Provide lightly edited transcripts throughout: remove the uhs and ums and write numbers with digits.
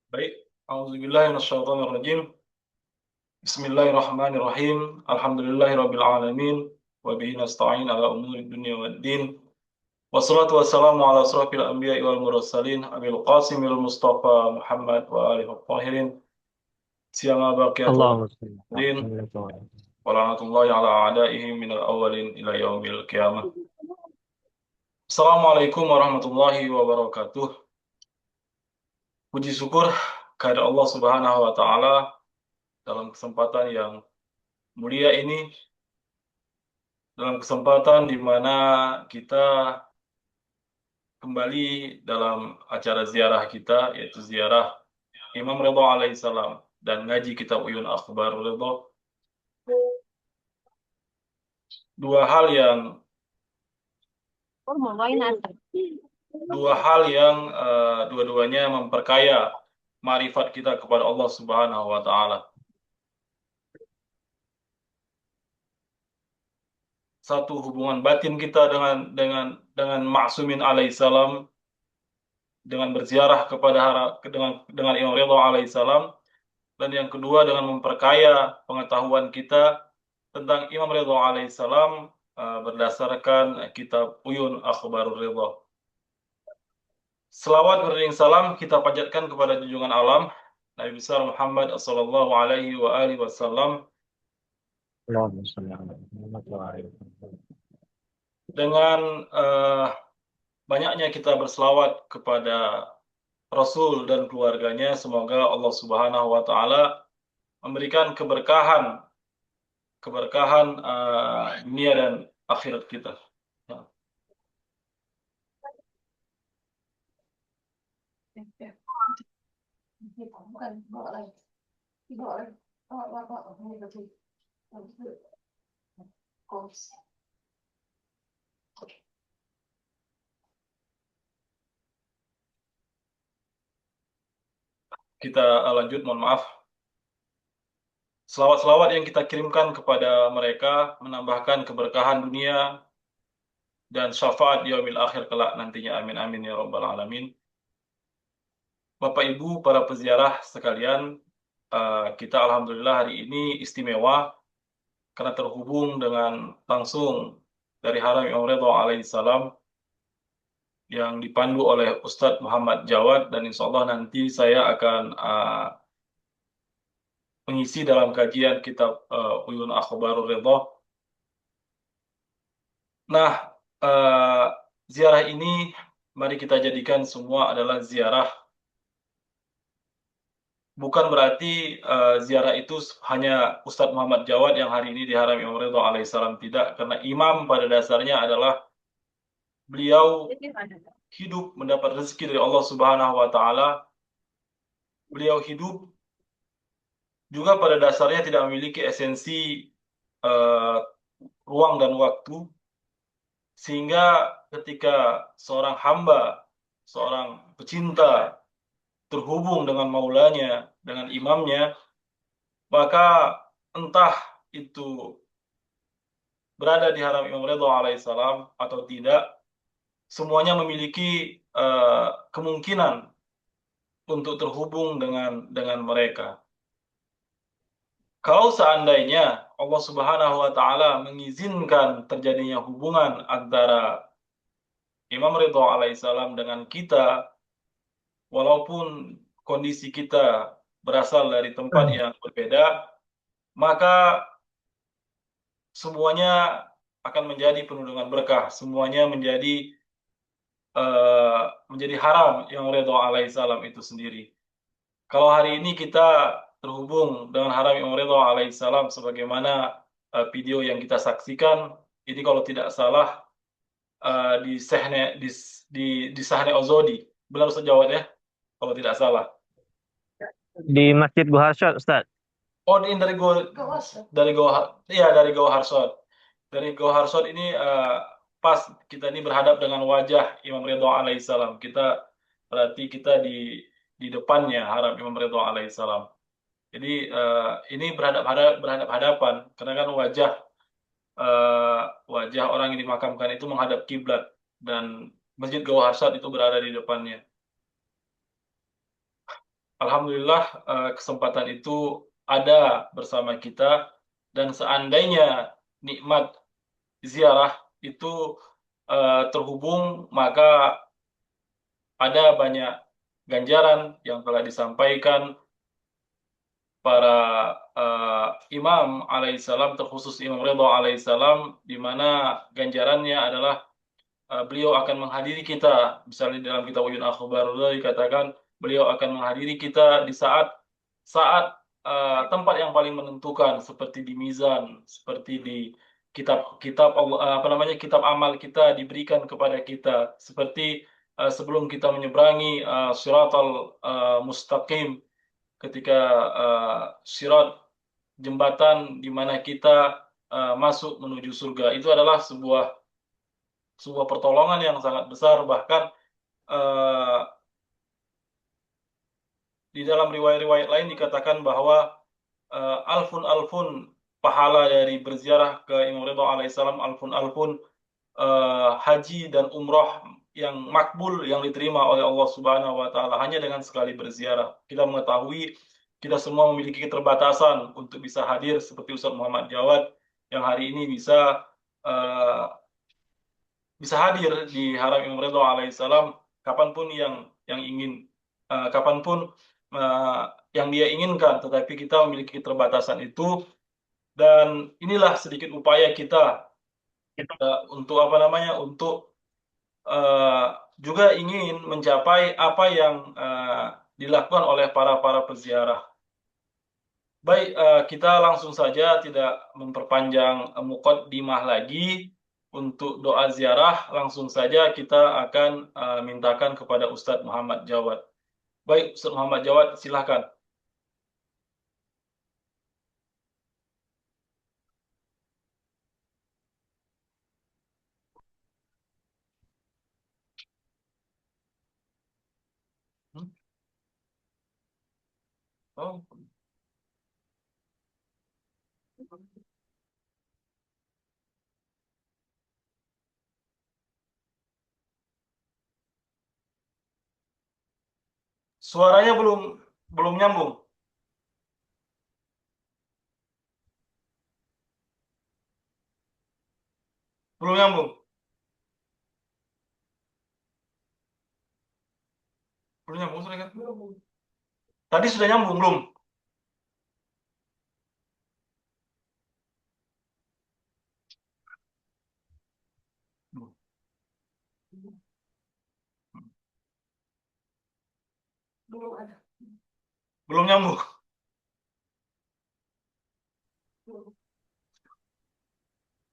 Baik, Auzubillahi Bismillahirrahmanirrahim. Alhamdulillahirabbil alamin wa bihi nasta'in ala umuri dunya waddin. Wassalatu wassalamu ala asrofil anbiya'i wal mursalin Abil Qasimil Mustafa Muhammad wa alihi tahirin. Siyama baqiyatul Allahumma shalli ala din Muhammad wa ala wa la'natullahi ala a'daihim minal awwalin ila yaumil qiyamah. Assalamualaikum warahmatullahi wabarakatuh. Puji syukur kepada Allah Subhanahu wa taala dalam kesempatan yang mulia ini, dalam kesempatan di mana kita kembali dalam acara ziarah kita, yaitu ziarah Imam Ridha alaihissalam dan ngaji kitab Uyun Akhbar Ridha. Dua hal yang dua hal yang dua-duanya memperkaya marifat kita kepada Allah Subhanahu wa taala. Satu, hubungan batin kita dengan Ma'sumin alaihissalam, dengan berziarah dengan Imam Ridha alaihissalam. Dan yang kedua, dengan memperkaya pengetahuan kita tentang Imam Ridha alaihissalam berdasarkan kitab Uyun Akhbarur Ridha. Selawat beriring salam kita panjatkan kepada junjungan alam Nabi besar Muhammad sallallahu alaihi wa alihi wasallam, Allahumma shalli ala Muhammad wa ala dengan banyaknya kita berselawat kepada Rasul dan keluarganya. Semoga Allah Subhanahu wa taala memberikan keberkahan dunia dan akhirat kita. Kita lanjut, mohon maaf. Selawat-selawat yang kita kirimkan kepada mereka menambahkan keberkahan dunia dan syafaat di yaumil akhir kelak nantinya. Amin amin ya rabbal alamin. Bapak Ibu para peziarah sekalian, kita alhamdulillah hari ini istimewa karena terhubung dengan langsung dari Haram Imam Ridha alaihissalam yang dipandu oleh Ustadz Muhammad Jawad, dan insya Allah nanti saya akan mengisi dalam kajian kitab Uyun Akhbarur Ridha. Nah, ziarah ini mari kita jadikan semua adalah ziarah. Bukan berarti ziarah itu hanya Ustadz Muhammad Jawad yang hari ini di Haram Imam Ridha alaihissalam, tidak, karena imam pada dasarnya adalah beliau hidup mendapat rezeki dari Allah Subhanahu wa taala. Beliau hidup juga pada dasarnya tidak memiliki esensi uh, ruang dan waktu, sehingga ketika seorang hamba, seorang pecinta terhubung dengan maulanya, dengan imamnya, maka entah itu berada di Haram Imam Ridha alaihissalam atau tidak, semuanya memiliki kemungkinan untuk terhubung dengan mereka. Kalau seandainya Allah Subhanahu wa taala mengizinkan terjadinya hubungan antara Imam Ridha alaihissalam dengan kita, walaupun kondisi kita berasal dari tempat yang berbeda, maka semuanya akan menjadi penuh dengan berkah, semuanya menjadi haram yang Ridha alaihissalam itu sendiri. Kalau hari ini kita terhubung dengan Haram Imam Ridha alaihissalam sebagaimana video yang kita saksikan, ini kalau tidak salah di Sahne Ozodi, benar Ustaz Jawad ya, kalau tidak salah. di Masjid Goharsyad, Ustaz. Oh, ini dari Go iya, dari Go Harsot. Dari Go Harsot ini pas kita ini berhadap dengan wajah Imam Ridha alaihissalam. Berarti kita di depannya Haram Imam Ridha alaihissalam. Jadi ini berhadap hadapan karena kan uh, wajah orang yang dimakamkan itu menghadap kiblat, dan Masjid Gawah Harsat itu berada di depannya. Alhamdulillah kesempatan itu ada bersama kita dan seandainya nikmat ziarah itu terhubung, maka ada banyak ganjaran yang telah disampaikan para imam alaihissalam, terkhusus Imam Ridho alaihissalam, di mana ganjarannya adalah beliau akan menghadiri kita. Misalnya dalam kitab Uyun Akhbarullah dikatakan beliau akan menghadiri kita di saat saat tempat yang paling menentukan, seperti di mizan, seperti di kitab-kitab Allah, apa namanya, kitab amal kita diberikan kepada kita, seperti sebelum kita menyeberangi Siratal Mustaqim, ketika sirat, jembatan di mana kita masuk menuju surga, itu adalah sebuah sebuah pertolongan yang sangat besar. Bahkan eh, di dalam riwayat-riwayat lain dikatakan bahwa alfun-alfun pahala dari berziarah ke Imam Ridho alaihissalam, alfun-alfun haji dan umroh yang makbul, yang diterima oleh Allah Subhanahu wa taala hanya dengan sekali berziarah. Kita mengetahui kita semua memiliki keterbatasan untuk bisa hadir, seperti Ustaz Muhammad Jawad yang hari ini eh, bisa hadir di Haram Imam Ridho alaihissalam kapanpun yang ingin, kapanpun eh, yang dia inginkan, tetapi kita memiliki keterbatasan itu. Dan inilah sedikit upaya kita untuk apa namanya, untuk eh, juga ingin mencapai apa yang dilakukan oleh para para peziarah. Baik, kita langsung saja, tidak memperpanjang muqaddimah lagi. Untuk doa ziarah, langsung saja kita akan mintakan kepada Ustadz Muhammad Jawad. Baik, Ustadz Muhammad Jawad, silahkan. Hmm? Oh, suaranya belum belum nyambung, belum nyambung, belum nyambung, sudah kan? Tadi sudah nyambung belum? Belum nyambung.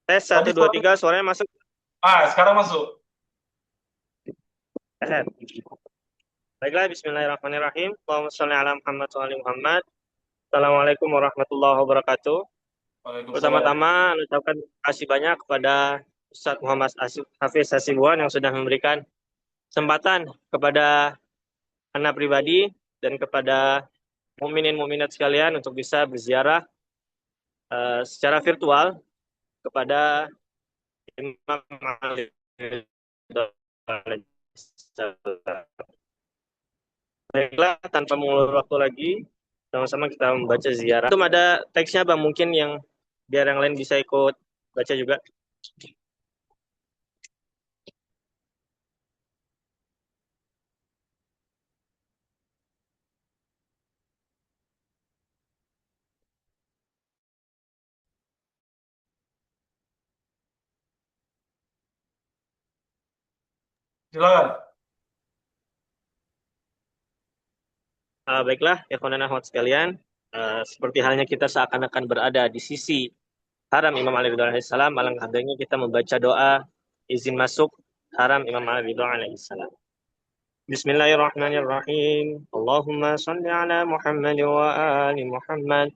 Tes Tadi satu dua suara, tiga suaranya masuk. sekarang masuk. Baiklah, Bismillahirrahmanirrahim. Allahumma sholli ala Muhammad wa ali Muhammad. Assalamualaikum warahmatullahi wabarakatuh. Waalaikumsalam. Pertama-tama, mengucapkan terima kasih banyak kepada Ustadz Muhammad Hafiz Hasibuan yang sudah memberikan kesempatan kepada anak pribadi dan kepada mukminin mukminat sekalian untuk bisa berziarah secara virtual kepada Imam Ali. Baiklah, tanpa mengulur waktu lagi, sama-sama kita membaca ziarah. Itu ada teksnya Bang, mungkin yang biar yang lain bisa ikut baca juga. Silakan. Baiklah, ya kawan dan akhwat sekalian, seperti halnya kita seakan-akan berada di sisi Haram Imam Ali Ridho alaihissalam, alangkah baiknya kita membaca doa izin masuk Haram Imam Ali Ridho alaihissalam. Bismillahirrahmanirrahim. Allahumma salli ala Muhammad wa ali Muhammad.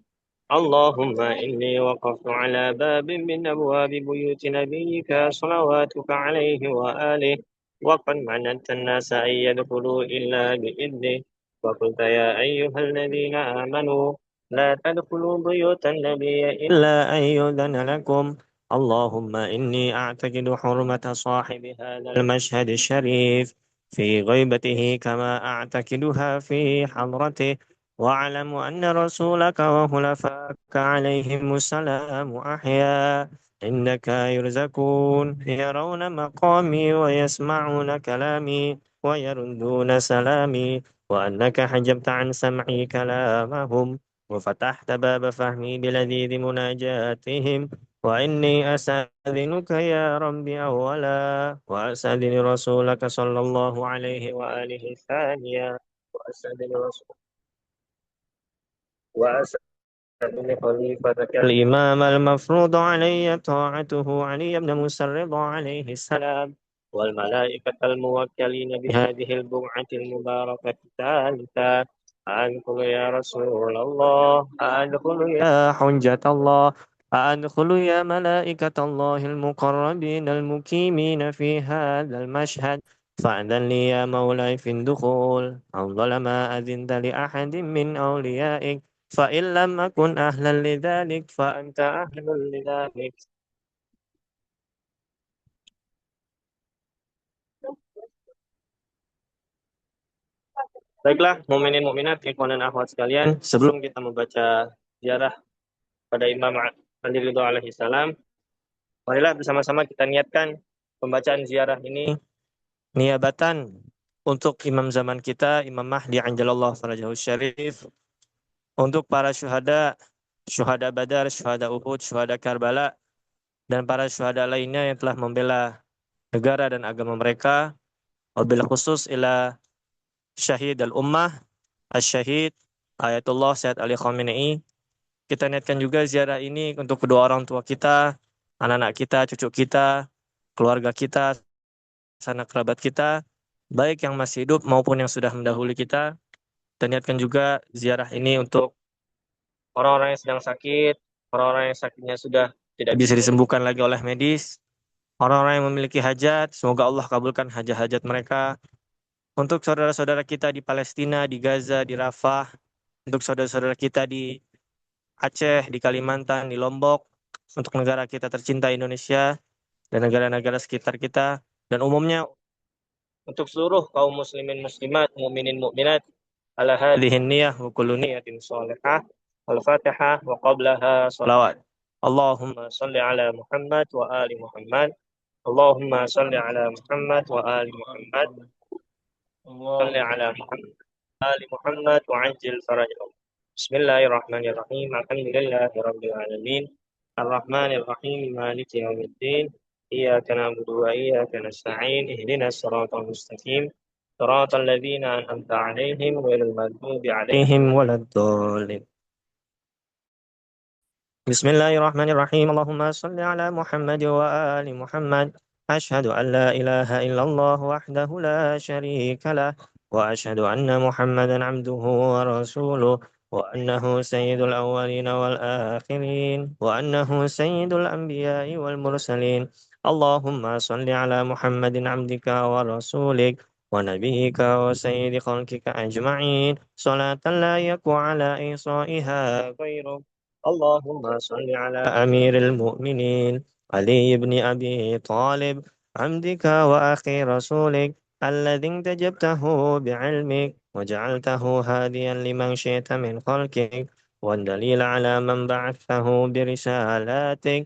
اللهم إني وقفت على باب من أبواب بيوت نبيك صلواتك عليه وآله وقد منعت الناس أن يدخلوا إلا بإذنه وقلت يا أيها الذين آمنوا لا تدخلوا بيوت النبي إلا أن يؤذن لكم اللهم إني أعتقد حرمة صاحب هذا المشهد الشريف في غيبته كما أعتقدها في حضرته، واعلم أن رسولك وخلفاك عليهم السلام أحياء عندك يرزقون، يرون مقامي ويسمعون كلامي ويردون سلامي، وأنك حجبت عن سمعي كلامهم وفتحت باب فهمي بلذيذ مناجاتهم. وإني أستأذنك يا ربي أولا، وأستأذن رسولك صلى الله عليه وآله ثانيا، وأستأذن رسول وأستأذن خليفتك الإمام المفروض علي طاعته علي بن موسى الرضا عليه السلام، والملائكة الموكلين بهذه البقعة المباركة الثالثة. أدخل يا رسول الله، أدخل يا حجة الله، أدخل يا ملائكة الله المقربين المقيمين في هذا المشهد، فأذن لي يا مولاي في الدخول أفضل ما أذنت لأحد من أوليائك، فإن لم أكن أهلا لذلك فأنت أهل لذلك. Baiklah, mukminin mukminat, ikhwan dan akhwat sekalian, sebelum kita membaca ziarah pada Imam Ali Ridho alaihi salam, marilah bersama-sama kita niatkan pembacaan ziarah ini niabatan untuk imam zaman kita, Imam Mahdi Anjalallah Farajahu Syarif, untuk para syuhada, syuhada Badar, syuhada Uhud, syuhada Karbala, dan para syuhada lainnya yang telah membela negara dan agama mereka, wabil khusus ila syahid al-ummah, Syahid Ayatullah Sayyid Ali Khamenei. Kita niatkan juga ziarah ini untuk kedua orang tua kita, anak-anak kita, cucu kita, keluarga kita, sanak kerabat kita, baik yang masih hidup maupun yang sudah mendahului kita. Kita niatkan juga ziarah ini untuk orang-orang yang sedang sakit, orang-orang yang sakitnya sudah tidak bisa disembuhkan lagi oleh medis, orang-orang yang memiliki hajat, semoga Allah kabulkan hajat-hajat mereka. Untuk saudara-saudara kita di Palestina, di Gaza, di Rafah, untuk saudara-saudara kita di Aceh, di Kalimantan, di Lombok, untuk negara kita tercinta Indonesia, dan negara-negara sekitar kita, dan umumnya untuk seluruh kaum muslimin muslimat, mukminin mukminat, ala hadhihi niyah wa kullu niyatin salihah. Al-Fatihah wa qablaha salawat. Allahumma salli ala Muhammad wa ali Muhammad. Allahumma salli ala Muhammad wa ali Muhammad. Salli Allah. ala Muhammad آل محمد وعجل فرجهم. بسم الله الرحمن الرحيم. الحمد لله رب العالمين الرحمن الرحيم مالك يوم الدين إياك نعبد وإياك نستعين اهدنا الصراط المستقيم صراط الذين أنعمت عليهم غير المغضوب عليهم ولا الضالين. بسم الله الرحمن الرحيم. اللهم صل على محمد وآل محمد. أشهد أن لا إله إلا الله وحده لا شريك له، وأشهد أن محمدا عبده ورسوله، وأنه سيد الأولين والآخرين، وأنه سيد الأنبياء والمرسلين. اللهم صل على محمد عبدك ورسولك ونبيك وسيد خلقك أجمعين صلاة لا يقوى على إحصائها غيرك. اللهم صل على أمير المؤمنين علي بن أبي طالب عبدك وأخي رسولك الذي انتجبته بعلمك وجعلته هاديا لمن شئت من خلقك، والدليل على من بعثته برسالاتك،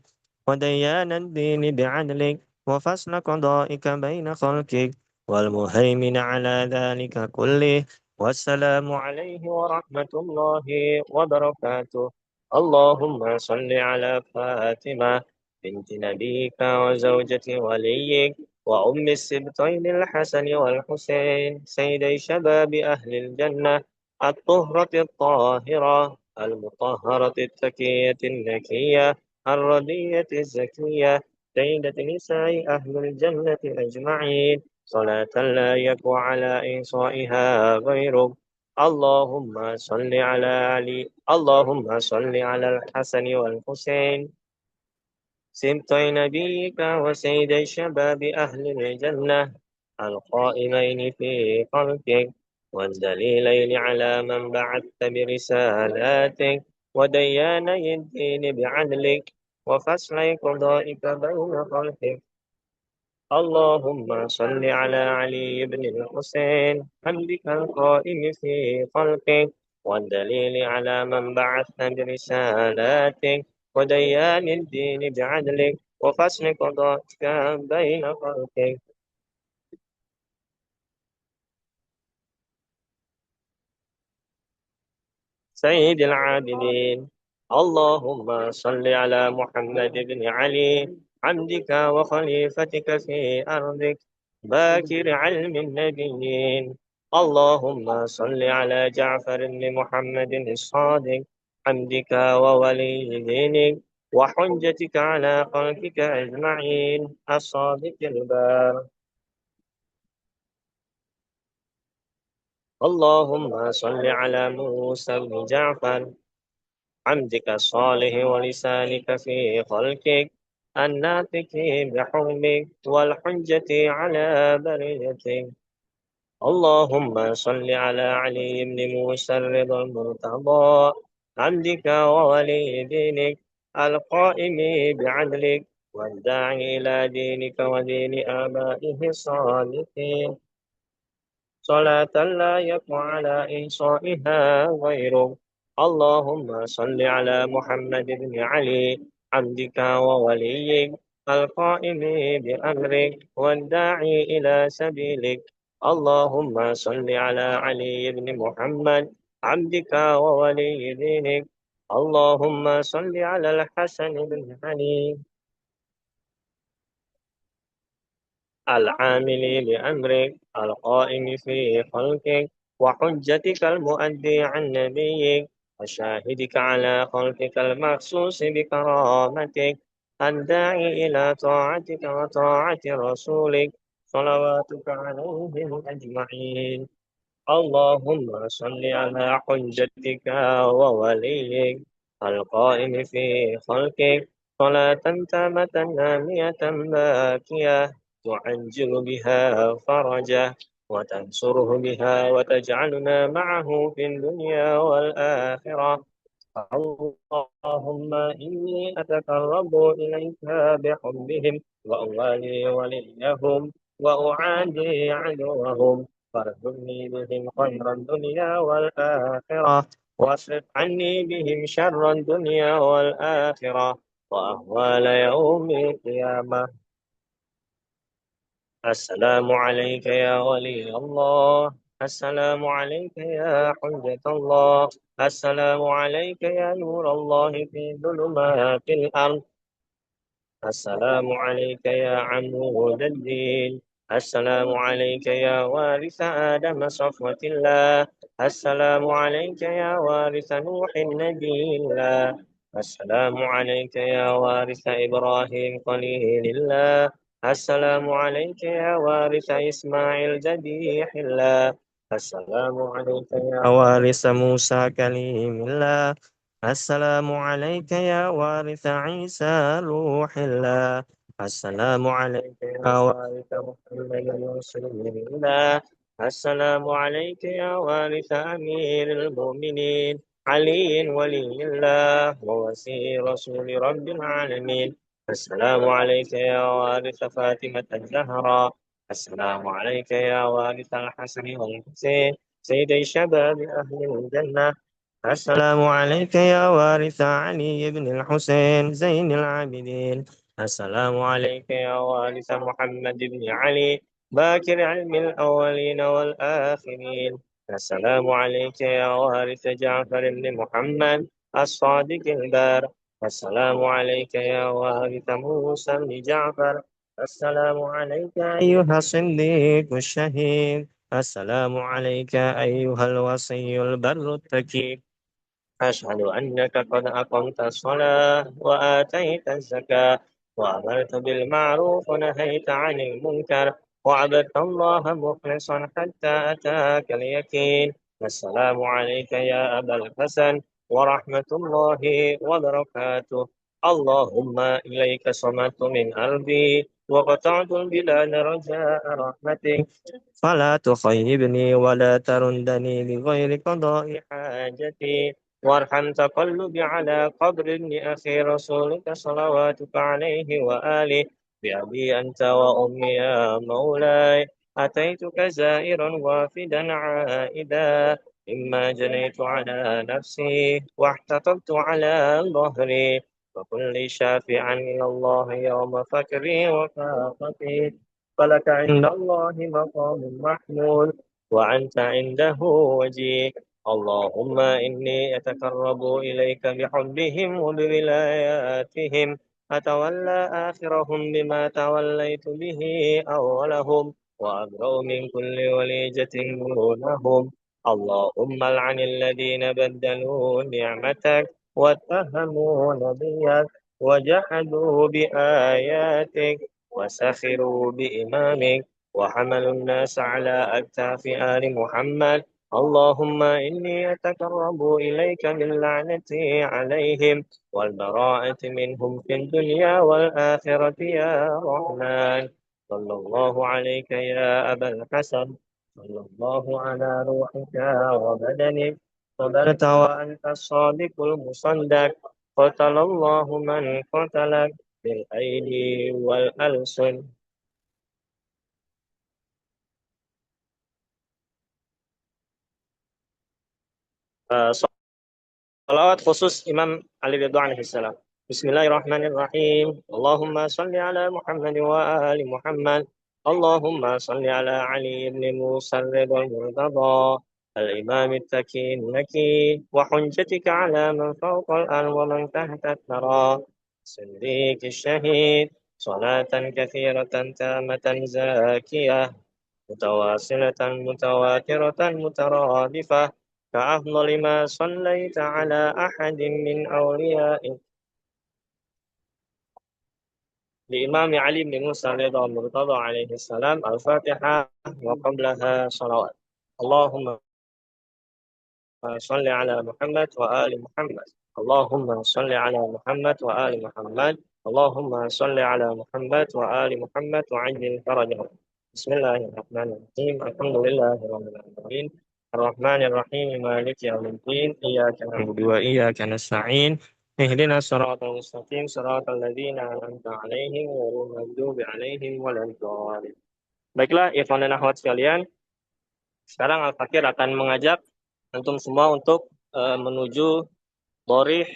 وديان الدين بعدلك، وفصل قضائك بين خلقك، والمهيمن على ذلك كله. والسلام عليه ورحمة الله وبركاته. اللهم صل على فاطمة بنت نبيك وزوجة وليك وأم السبطين الحسن والحسين سيدي شباب أهل الجنة الطهرة الطاهرة المطهرة التكية النكية الردية الزكية سيدة نساء أهل الجنة أجمعين صلاة لا يقوى على إحصائها غيرك. اللهم صل على علي، اللهم صل على الحسن والحسين سبطي نبيك وسيدي شباب أهل الجنة القائمين في خلقك، والدليلين على من بعثت برسالاتك، ودياني الدين بعدلك، وفصل قضائك بين خلقك. اللهم صل على علي بن الحسين حمدك القائم في خلقك والدليل على من بعثت برسالاتك وديان الدين بعدلك وفصل قضائك بين خلقك سيد العابدين. اللهم صل على محمد بن علي عبدك وخليفتك في أرضك باكر علم النبيين. اللهم صل على جعفر بن محمد الصادق حمدك وولي دينك وحجتك على خلقك أجمعين الصادق البار. اللهم صل على موسى بن جعفر حمدك الصالح ولسانك في خلقك الناطق بحكمك والحجة على بريتك. اللهم صل على علي بن موسى الرضا المرتضى عبدك وولي دينك القائم بعدلك والداعي إلى دينك ودين آبائه الصالحين صلاة لا يقوى على إحصائها غيرك. اللهم صل على محمد بن علي عبدك ووليك القائم بأمرك والداعي إلى سبيلك. اللهم صل على علي بن محمد عبدك وولي دينك. اللهم صل على الحسن بن علي العامل بأمرك القائم في خلقك وحجتك المؤدي عن نبيك وشاهدك على خلقك المخصوص بكرامتك الداعي إلى طاعتك وطاعة رسولك صلواتك عليهم أجمعين. اللهم صل على حجتك ووليك القائم في خلقك صلاة تامة نامية باكية تعجل بها فرجه وتنصره بها وتجعلنا معه في الدنيا والآخرة. اللهم إني أتقرب إليك بحبهم وأوالي وليهم وأعادي عدوهم فارزقني بهم خير الدنيا والآخرة واصرف عني بهم شر الدنيا والآخرة وأهوال يوم القيامة. السلام عليك يا ولي الله. السلام عليك يا حجة الله. السلام عليك يا نور الله في ظلمات الأرض. السلام عليك يا عمود الدين. السلام عليك يا وارث آدم صفوة الله. السلام عليك يا وارث نوح النبي الله. السلام عليك يا وارث إبراهيم خليل الله. السلام عليك يا وارث إسماعيل ذبيح الله. السلام عليك يا وارث موسى كليم الله. السلام عليك يا وارث عيسى روح الله. السلام عليك يا وارث محمد رسول الله. السلام عليك يا وارث أمير المؤمنين علي ولي الله ووسيء رسول رب العالمين. السلام عليك يا وارث فاطمة الزهراء. السلام عليك يا وارث الحسن والحسين سيدي شباب أهل الجنة. السلام عليك يا وارث علي بن الحسين زين العابدين. السلام عليك يا وارث محمد بن علي باكر علم الأولين والآخرين. السلام عليك يا وارث جعفر بن محمد الصادق البار. السلام عليك يا وارث موسى بن جعفر. السلام عليك أيها الصديق الشهيد. السلام عليك أيها الوصي البر التكي. أشهد أنك قد أقمت الصلاة وآتيت الزكاة وأمرت بالمعروف ونهيت عن المنكر وعبدت الله مخلصا حتى أتاك اليقين. السلام عليك يا أبا الحسن ورحمة الله وبركاته. اللهم إليك صمت من أرضي وقطعت البلاد رجاء رحمتك فلا تخيبني ولا ترندني بغير قضاء حاجتي وارحم تقلبي على قبر ابن أخي رسولك صلواتك عليه وآله بأبي أنت وأمي يا مولاي أتيتك زائرا وافدا عائدا مما جنيت على نفسي واحتطبت على ظهري وكن لي شافعا إلى الله يوم فكري وفاقتي فلك عند الله مقام محمود وأنت عنده وجيه اللهم إني أتقرب إليك بحبهم وبولاياتهم أتولى آخرهم بما توليت به أولهم وأبرأ من كل وليجة دونهم اللهم لعن الذين بدلوا نعمتك واتهموا نبيك وجحدوا بآياتك وسخروا بإمامك وحملوا الناس على أكتاف آل محمد اللهم إني أتقرب إليك باللعنة عليهم والبراءة منهم في الدنيا والآخرة يا رحمن صلى الله عليك يا أبا الحسن صلى الله على روحك وبدنك صدرت وأنت الصادق المصدق قتل الله من قتلك بالأيدي والألسن صلوات خصوص إمام علي رضا عليه السلام بسم الله الرحمن الرحيم اللهم صل على محمد وآل محمد اللهم صل على علي بن موسى الرضا المرتضى الإمام التكي النكي وحجتك على من فوق الأرض ومن تحت الثرى صديق الشهيد صلاة كثيرة تامة زاكية متواصلة متواترة مترادفة كأفضل ما صليت على أحد من أوليائك لإمام علي بن موسى رضا المرتضى عليه السلام الفاتحة وقبلها صلوات اللهم صل على محمد وآل محمد اللهم صل على محمد وآل محمد اللهم صل على محمد وآل محمد وعجل فرجهم بسم الله الرحمن الرحيم الحمد لله رب العالمين الرحمن الرحيم مالك يوم الدين إياك نعبد وإياك نستعين اهدنا الصراط المستقيم صراط الذين أنعمت عليهم غير المغضوب عليهم ولا الضالين. Baiklah, ikhwan dan akhwat sekalian, sekarang Al-Fakir akan mengajak antum semua untuk menuju Borih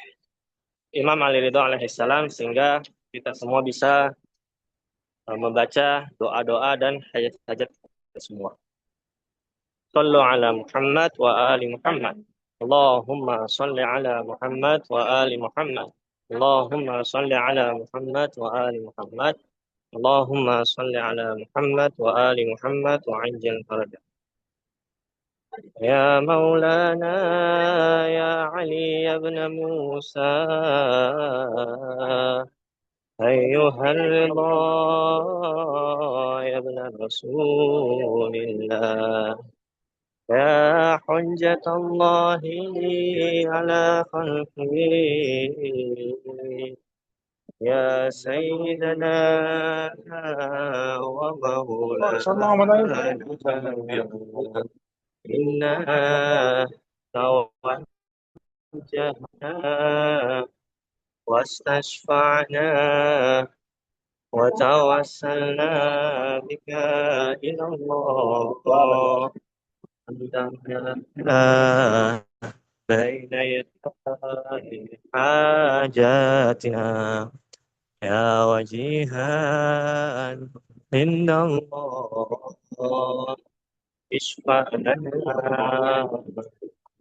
Imam Ali Ridho alaihissalam sehingga kita semua bisa membaca doa-doa dan hajat-hajat semua. Sallu ala Muhammad wa ali Muhammad. Allahumma salli ala Muhammad wa ali Muhammad. Allahumma salli ala Muhammad wa ali Muhammad. Allahumma salli ala Muhammad wa ali Muhammad wa ajil farajah. يا مولانا يا علي بن موسى أيها الرضا يا ابن رسول الله يا حجة الله على خلقه يا سيدنا ومولانا إنا توجهنا واستشفعنا وتوسلنا بك إلى الله أنت بين يدي حاجاتنا يا وجيها عند الله اشفع لنا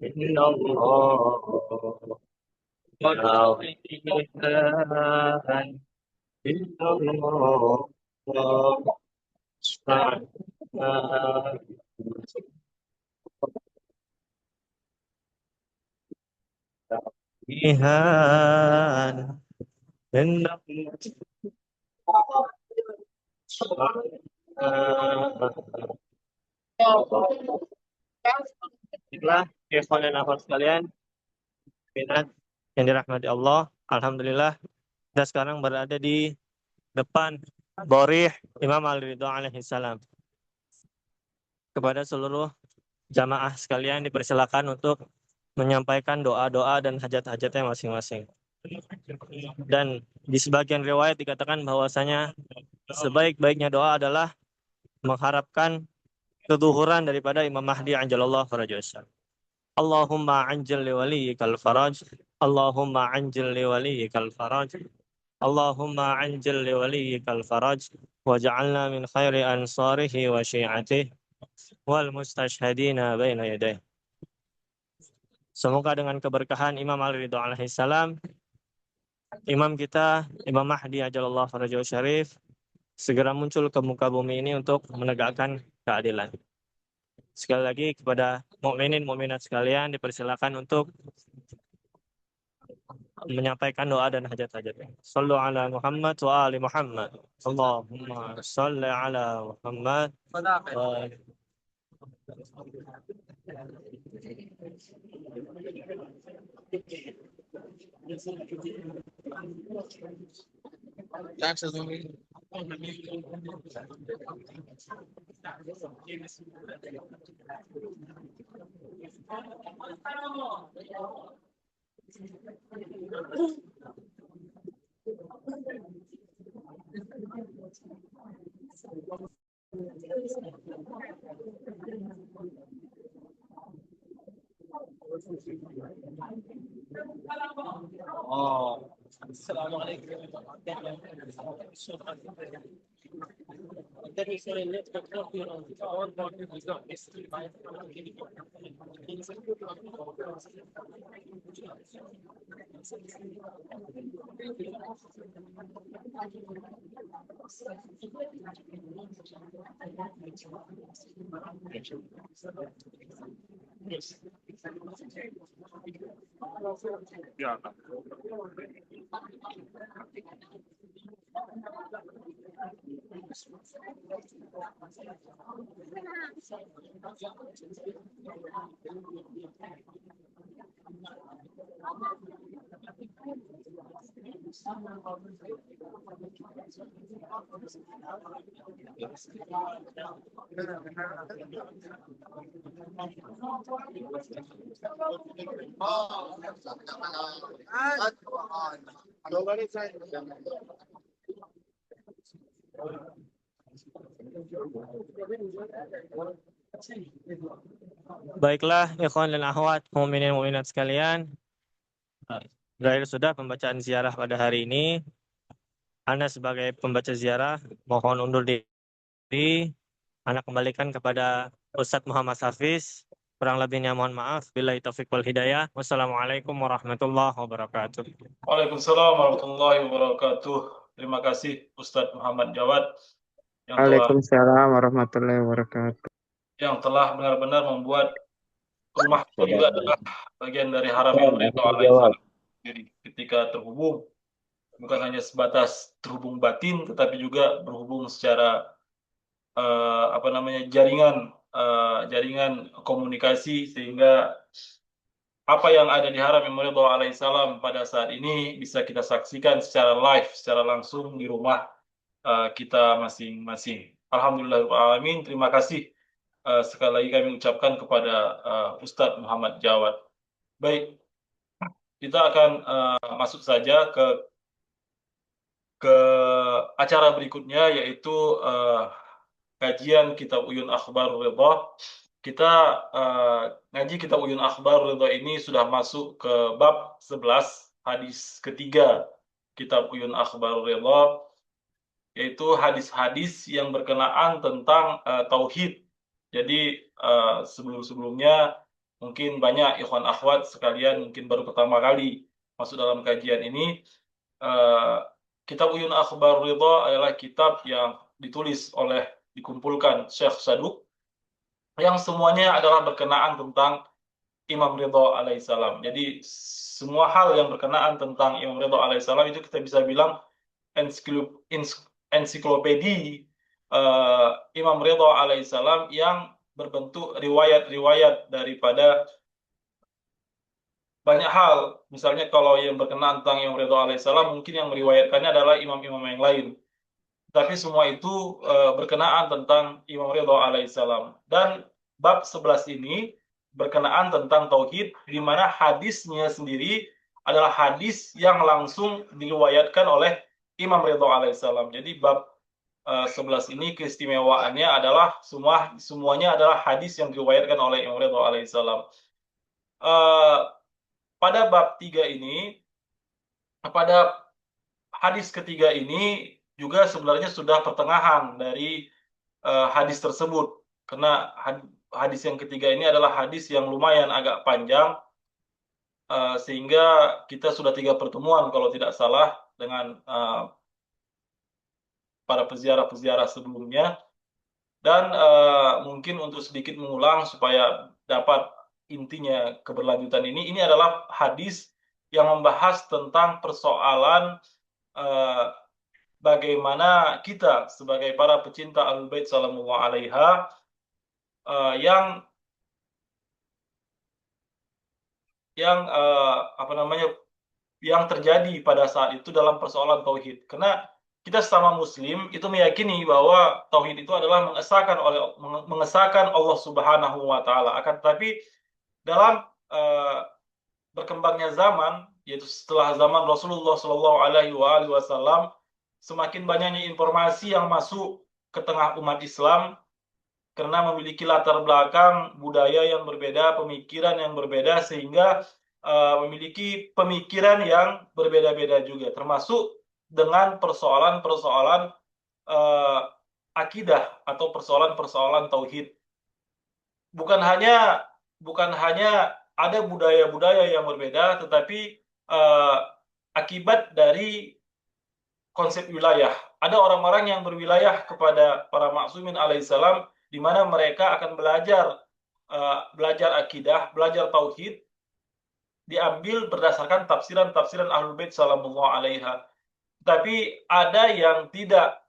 إن الله يا وجيها إن الله اشفع لنا Tuhan, hendak Baiklah, ikhwan dan akhwat sekalian, minat yang dirahmati Allah, alhamdulillah kita sekarang berada di depan Borih Imam Ali Ridho alaihi salam. Kepada seluruh jamaah sekalian dipersilakan untuk menyampaikan doa-doa dan hajat-hajatnya masing-masing. Dan di sebagian riwayat dikatakan bahwasanya sebaik-baiknya doa adalah mengharapkan kezuhuran daripada Imam Mahdi anjalallahu farajah. Allahumma anjil li waliyikal faraj. Allahumma anjil li waliyikal faraj. Allahumma anjil li waliyikal faraj. Waj'alna min khairi ansarihi wa syi'atihi wal mustashhadina baina yadayhi. Semoga dengan keberkahan Imam Ali Ridho alaihi salam, Imam kita, Imam Mahdi ajalallahu farajah syarif, segera muncul ke muka bumi ini untuk menegakkan keadilan. Sekali lagi kepada mukminin mukminat sekalian dipersilakan untuk menyampaikan doa dan hajat-hajatnya. Sallu ala Muhammad wa ali Muhammad. Allahumma salli ala Muhammad wa ali. Baiklah, ikhwan dan akhwat, mukminin mukminat sekalian. Berakhir sudah pembacaan ziarah pada hari ini. Anda sebagai pembaca ziarah mohon undur diri. Anda kembalikan kepada Ustadz Muhammad Hafiz. Kurang lebihnya mohon maaf. Billahi taufiq wal hidayah. Wassalamualaikum warahmatullahi wabarakatuh. Waalaikumsalam warahmatullahi wabarakatuh. Terima kasih Ustadz Muhammad Jawad Waalaikumsalam warahmatullahi wabarakatuh. yang telah benar-benar membuat rumah itu juga adalah bagian dari haram yang Ridho alaihissalam. Jadi ketika terhubung, bukan hanya sebatas terhubung batin, tetapi juga berhubung secara jaringan komunikasi, sehingga apa yang ada di haram yang Ridho alaihissalam pada saat ini bisa kita saksikan secara live, secara langsung di rumah kita masing-masing. Alhamdulillahirrahmanirrahim. Terima kasih sekali lagi kami ucapkan kepada Ustadz Muhammad Jawad. Baik, kita akan masuk saja ke acara berikutnya, yaitu kajian Kitab Uyun Akhbarur Ridha. Kita ngaji Kitab Uyun Akhbarur Ridha ini sudah masuk ke bab 11, hadis ketiga Kitab Uyun Akhbarur Ridha, yaitu hadis-hadis yang berkenaan tentang tauhid. Jadi sebelum-sebelumnya mungkin banyak ikhwan akhwat sekalian mungkin baru pertama kali masuk dalam kajian ini. Kitab Uyun Akhbarur Ridha adalah kitab yang dikumpulkan Syekh Saduk, yang semuanya adalah berkenaan tentang Imam Ridho alaihissalam. Jadi semua hal yang berkenaan tentang Imam Ridho alaihissalam itu kita bisa bilang ensiklopedi Imam Ridho alaihissalam yang berbentuk riwayat-riwayat daripada banyak hal. Misalnya kalau yang berkenaan tentang Imam Ridho alaihissalam, mungkin yang meriwayatkannya adalah imam-imam yang lain. Tapi semua itu berkenaan tentang Imam Ridho alaihissalam. Dan bab 11 ini berkenaan tentang tauhid, di mana hadisnya sendiri adalah hadis yang langsung diriwayatkan oleh Imam Ridho alaihissalam. Jadi bab 11 ini keistimewaannya adalah semuanya adalah hadis yang diriwayatkan oleh Imam Ridho alaihissalam. Pada bab 3 ini, pada hadis ketiga ini juga sebenarnya sudah pertengahan dari hadis tersebut, karena hadis yang ketiga ini adalah hadis yang lumayan agak panjang, sehingga kita sudah 3 pertemuan kalau tidak salah dengan para peziarah-peziarah sebelumnya. Dan mungkin untuk sedikit mengulang supaya dapat intinya keberlanjutan ini adalah hadis yang membahas tentang persoalan bagaimana kita sebagai para pecinta Ahlul Bait sallallahu alaiha yang terjadi pada saat itu dalam persoalan tauhid. Karena kita sesama muslim itu meyakini bahwa tauhid itu adalah mengesahkan Allah Subhanahu wa taala. Akan tetapi dalam berkembangnya zaman, yaitu setelah zaman Rasulullah Shallallahu alaihi wasallam, semakin banyaknya informasi yang masuk ke tengah umat Islam karena memiliki latar belakang budaya yang berbeda, pemikiran yang berbeda, sehingga memiliki pemikiran yang berbeda-beda juga, termasuk dengan persoalan-persoalan akidah atau persoalan-persoalan tauhid. Bukan hanya ada budaya-budaya yang berbeda, tetapi akibat dari konsep wilayah. Ada orang-orang yang berwilayah kepada para maksumin alaihissalam, di mana mereka akan belajar akidah, belajar tauhid, diambil berdasarkan tafsiran-tafsiran Ahlul Bait sallallahu alaiha. Tapi ada yang tidak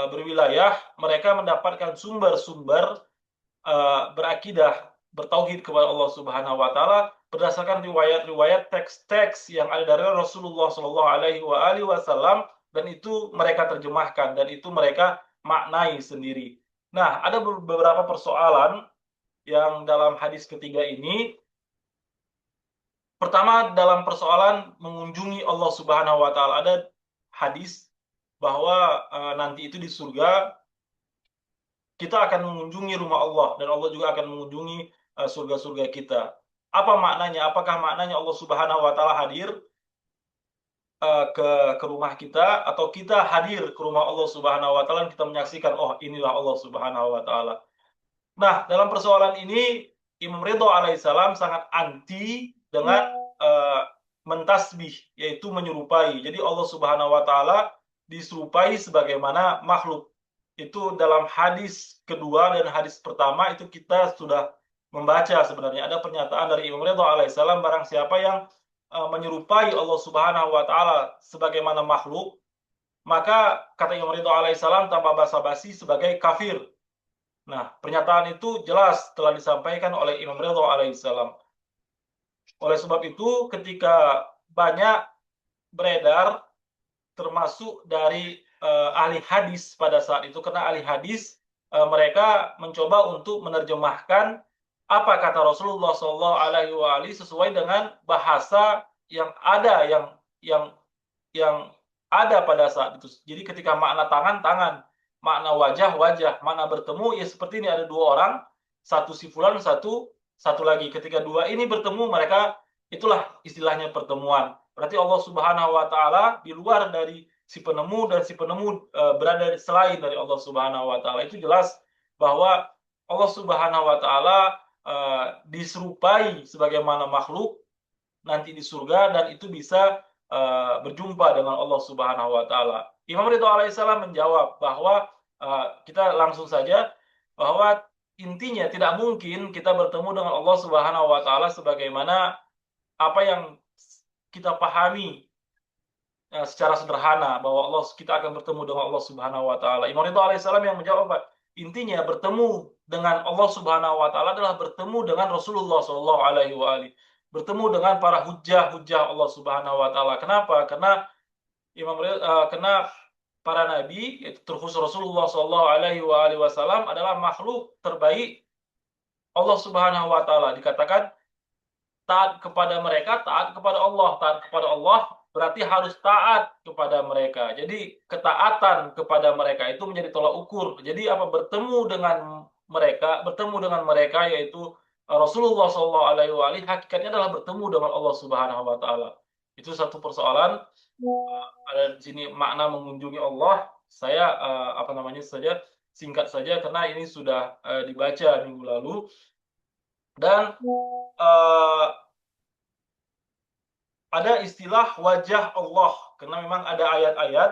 berwilayah, mereka mendapatkan sumber-sumber berakidah, bertauhid kepada Allah Subhanahu wa taala berdasarkan riwayat-riwayat teks-teks yang ada dari Rasulullah sallallahu alaihi wasallam, dan itu mereka terjemahkan dan itu mereka maknai sendiri. Nah, ada beberapa persoalan yang dalam hadis ketiga ini. Pertama, dalam persoalan mengunjungi Allah Subhanahu wa taala, ada hadis bahwa nanti itu di surga kita akan mengunjungi rumah Allah dan Allah juga akan mengunjungi surga-surga kita. Apa maknanya? Apakah maknanya Allah Subhanahu wa taala hadir ke rumah kita, atau kita hadir ke rumah Allah Subhanahu wa taala dan kita menyaksikan, oh inilah Allah Subhanahu wa taala. Nah, dalam persoalan ini Imam Ridho alaihissalam sangat anti dengan mentasbih, yaitu menyerupai. Jadi Allah Subhanahu wa taala diserupai sebagaimana makhluk. Itu dalam hadis kedua dan hadis pertama itu kita sudah membaca sebenarnya. Ada pernyataan dari Imam Ridho alaihissalam, barang siapa yang menyerupai Allah Subhanahu wa taala sebagaimana makhluk, maka kata Imam Ridho alaihissalam tanpa basa-basi sebagai kafir. Nah, pernyataan itu jelas telah disampaikan oleh Imam Ridho alaihissalam. Oleh sebab itu, ketika banyak beredar, termasuk dari ahli hadis pada saat itu, karena ahli hadis mereka mencoba untuk menerjemahkan apa kata Rasulullah Shallallahu Alaihi Wasallam sesuai dengan bahasa yang ada, yang ada pada saat itu. Jadi ketika makna tangan, makna wajah, makna bertemu, ya seperti ini, ada 2 orang, satu si fulan, satu lagi. Ketika 2 ini bertemu, mereka, itulah istilahnya pertemuan. Berarti Allah Subhanahu wa taala di luar dari si penemu, dan si penemu berada selain dari Allah Subhanahu wa taala. Itu jelas bahwa Allah Subhanahu wa taala diserupai sebagaimana makhluk nanti di surga, dan itu bisa berjumpa dengan Allah Subhanahu wa taala. Imam Ridho alaihissalam menjawab bahwa kita langsung saja bahwa intinya tidak mungkin kita bertemu dengan Allah Subhanahu wa taala sebagaimana apa yang kita pahami secara sederhana, bahwa kita akan bertemu dengan Allah Subhanahu wa taala. Imam Ridho alaihissalam yang menjawab, intinya bertemu dengan Allah Subhanahu wa taala adalah bertemu dengan Rasulullah sallallahu alaihi wasallam, bertemu dengan para hujjah Allah Subhanahu wa taala. Kenapa? Karena karena para nabi, terkhusus Rasulullah sallallahu alaihi wasallam, adalah makhluk terbaik Allah Subhanahu wa taala. Dikatakan taat kepada mereka, taat kepada Allah, taat kepada Allah berarti harus taat kepada mereka. Jadi ketaatan kepada mereka itu menjadi tolak ukur. Jadi apa bertemu dengan mereka yaitu Rasulullah Shallallahu Alaihi Wasallam hakikatnya adalah bertemu dengan Allah Subhanahu Wa Taala. Itu satu persoalan. Ada di sini makna mengunjungi Allah. Saya singkat saja karena ini sudah dibaca minggu lalu dan ada istilah wajah Allah karena memang ada ayat-ayat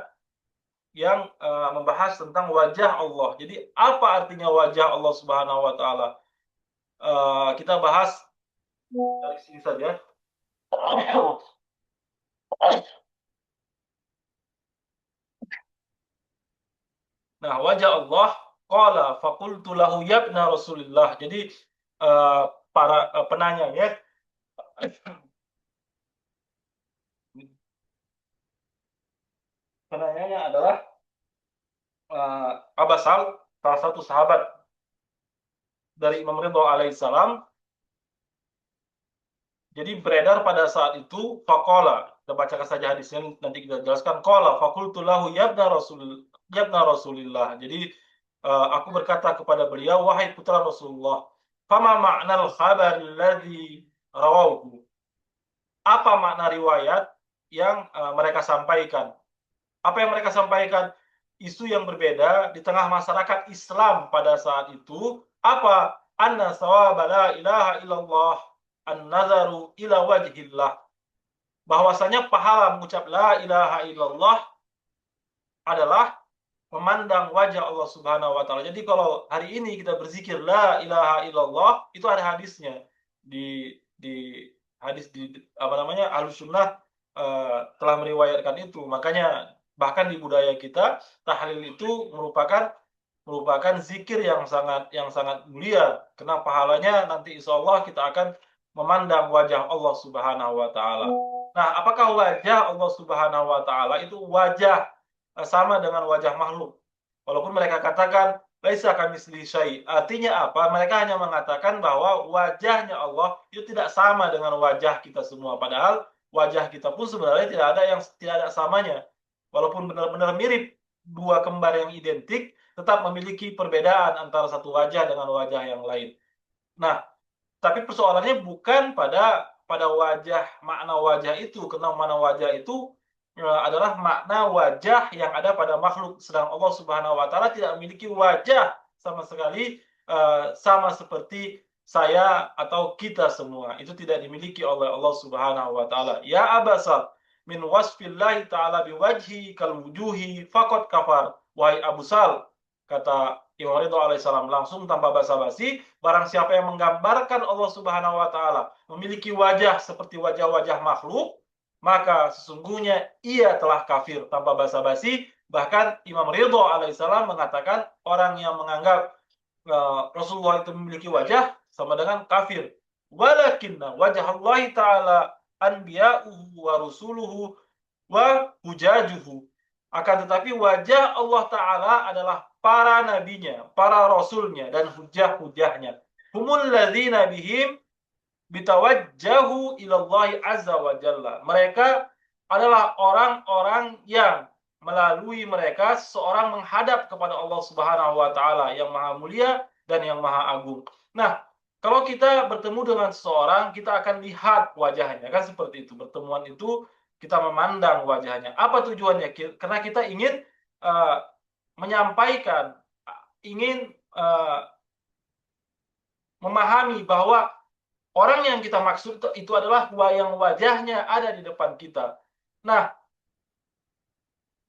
yang membahas tentang wajah Allah. Jadi apa artinya wajah Allah Subhanahu Wa Taala? Kita bahas dari sini saja. Nah, wajah Allah qala faqultu lahu ya ibna Rasulillah. Jadi para penanyanya adalah Abasal, salah satu sahabat dari Imam Ridho alaihissalam. Jadi beredar pada saat itu faqala, kita bacakan saja hadisnya nanti kita jelaskan. Qala faqultu lahu ya ibna Rasulillah. Jadi aku berkata kepada beliau, wahai putra Rasulullah, fama ma'nal khabar alladhi rawahu. Apa makna riwayat yang mereka sampaikan? Apa yang mereka sampaikan? Isu yang berbeda di tengah masyarakat Islam pada saat itu. Apa? Anna sawaba la ilaha illallah an-nazaru ila wajhillah. Bahwasanya pahala mengucap la ilaha illallah adalah memandang wajah Allah Subhanahu wa taala. Jadi kalau hari ini kita berzikir la ilaha illallah, itu ada hadisnya di hadis Ahlus Sunnah telah meriwayatkan itu. Makanya bahkan di budaya kita tahlil itu merupakan zikir yang sangat mulia. Karena pahalanya nanti insya Allah kita akan memandang wajah Allah Subhanahu wa taala. Nah, apakah wajah Allah Subhanahu wa taala itu wajah sama dengan wajah makhluk? Walaupun mereka katakan laisa kamitslihi syai'. Artinya apa? Mereka hanya mengatakan bahwa wajahnya Allah itu tidak sama dengan wajah kita semua. Padahal wajah kita pun sebenarnya tidak ada samanya. Walaupun benar-benar mirip, dua kembar yang identik tetap memiliki perbedaan antara satu wajah dengan wajah yang lain. Nah, tapi persoalannya bukan pada makna wajah itu, karena makna wajah itu adalah makna wajah yang ada pada makhluk, sedang Allah Subhanahu wa taala tidak memiliki wajah sama sekali, sama seperti saya atau kita semua. Itu tidak dimiliki oleh Allah Subhanahu wa taala. Ya Abasal min wasfillahi ta'ala biwajhi kal wujuhi faqad kafar. Wahai Abu Sal, kata Imam Ridho alaihissalam langsung tanpa basa-basi, barang siapa yang menggambarkan Allah Subhanahu wa taala memiliki wajah seperti wajah-wajah makhluk, maka sesungguhnya ia telah kafir. Tanpa basa-basi, bahkan Imam Ridho alaihissalam mengatakan orang yang menganggap Rasulullah itu memiliki wajah sama dengan kafir. Walakinna wajah Allah taala anbiya'uhu wa rusuluhu wa hujajuhu. Akan tetapi wajah Allah Ta'ala adalah para nabinya, para rasulnya, dan hujah-hujahnya. Humul ladzina bihim bitawajjahu ilallahi azza wa jalla. Mereka adalah orang-orang yang melalui mereka seseorang menghadap kepada Allah Subhanahu wa taala yang maha mulia dan yang maha agung. Nah, kalau kita bertemu dengan seseorang, kita akan lihat wajahnya, kan seperti itu. Pertemuan itu kita memandang wajahnya. Apa tujuannya? Karena kita ingin menyampaikan, ingin memahami bahwa orang yang kita maksud itu adalah yang wajahnya ada di depan kita. Nah,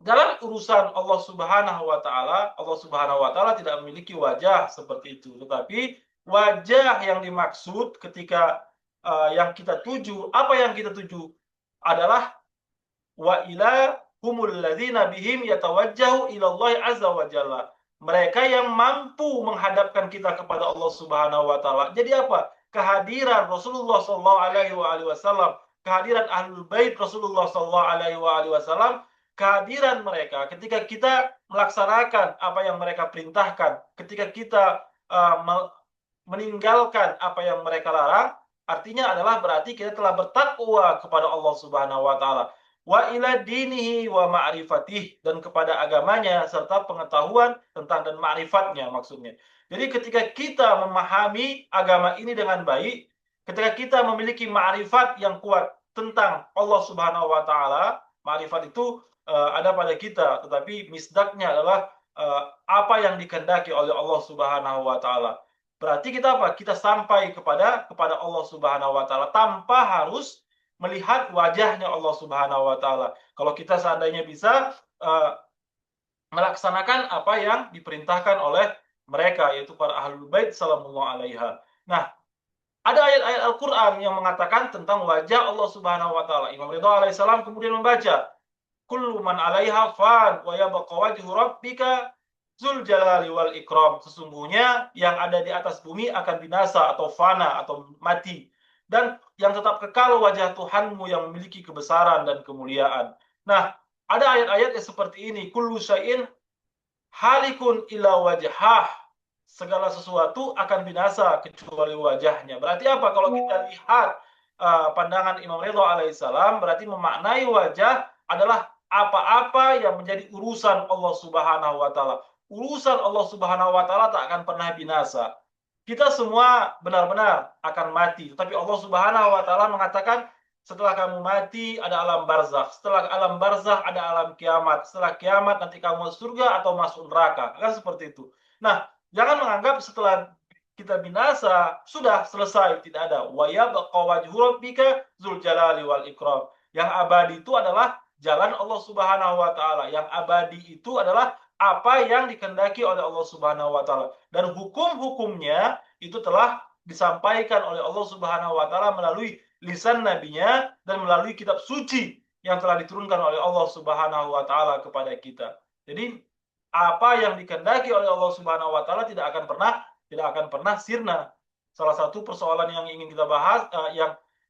dalam urusan Allah Subhanahu wa taala tidak memiliki wajah seperti itu, tetapi wajah yang dimaksud ketika yang kita tuju, apa yang kita tuju adalah wa ila humul ladzina bihim yatawajjahu ila Allah azza wa jalla. Mereka yang mampu menghadapkan kita kepada Allah Subhanahu wa taala. Jadi apa? Kehadiran Rasulullah sallallahu alaihi wasallam, kehadiran Ahlul Bait Rasulullah sallallahu alaihi wasallam, kehadiran mereka ketika kita melaksanakan apa yang mereka perintahkan, ketika kita meninggalkan apa yang mereka larang, artinya adalah berarti kita telah bertakwa kepada Allah Subhanahu wa taala. wa ila dinihi wa ma'rifatih, dan kepada agamanya serta pengetahuan tentang dan ma'rifatnya maksudnya. Jadi ketika kita memahami agama ini dengan baik, ketika kita memiliki ma'rifat yang kuat tentang Allah Subhanahu wa taala, ma'rifat itu ada pada kita, tetapi misdaknya adalah apa yang dikehendaki oleh Allah Subhanahu wa taala. Berarti kita apa? Kita sampai kepada Allah Subhanahu wa taala tanpa harus melihat wajahnya Allah Subhanahu wa taala. Kalau kita seandainya bisa melaksanakan apa yang diperintahkan oleh mereka, yaitu para ahlul bait sallallahu alaiha. Nah, ada ayat-ayat Al-Quran yang mengatakan tentang wajah Allah Subhanahu wa taala. Imam Ridha alaihissalam kemudian membaca, kullu man 'alaiha fan wa yabqa wajhu rabbika dzul jalali wal ikram. Sesungguhnya yang ada di atas bumi akan binasa atau fana atau mati, dan yang tetap kekal wajah Tuhanmu yang memiliki kebesaran dan kemuliaan. Nah, ada ayat-ayat yang seperti ini, kullu syai'in halikun ila wajhah. Segala sesuatu akan binasa kecuali wajahnya. Berarti apa? Kalau kita lihat pandangan Imam Ridha alaihissalam, berarti memaknai wajah adalah apa-apa yang menjadi urusan Allah Subhanahu wa taala. Urusan Allah Subhanahu wa taala tak akan pernah binasa. Kita semua benar-benar akan mati, tetapi Allah Subhanahu wa taala mengatakan setelah kamu mati ada alam barzakh, setelah alam barzakh ada alam kiamat, setelah kiamat nanti kamu masuk surga atau masuk neraka. Kan seperti itu. Nah, jangan menganggap setelah kita binasa sudah selesai, tidak ada. Wa yabqa wajhu rabbika dzul jalali wal ikram. Yang abadi itu adalah jalan Allah Subhanahu wa taala. Yang abadi itu adalah apa yang dikehendaki oleh Allah Subhanahu wa taala, dan hukum-hukumnya itu telah disampaikan oleh Allah Subhanahu wa taala melalui lisan nabinya dan melalui kitab suci yang telah diturunkan oleh Allah Subhanahu wa taala kepada kita. Jadi apa yang dikehendaki oleh Allah Subhanahu wa taala tidak akan pernah sirna. Salah satu persoalan yang ingin kita bahas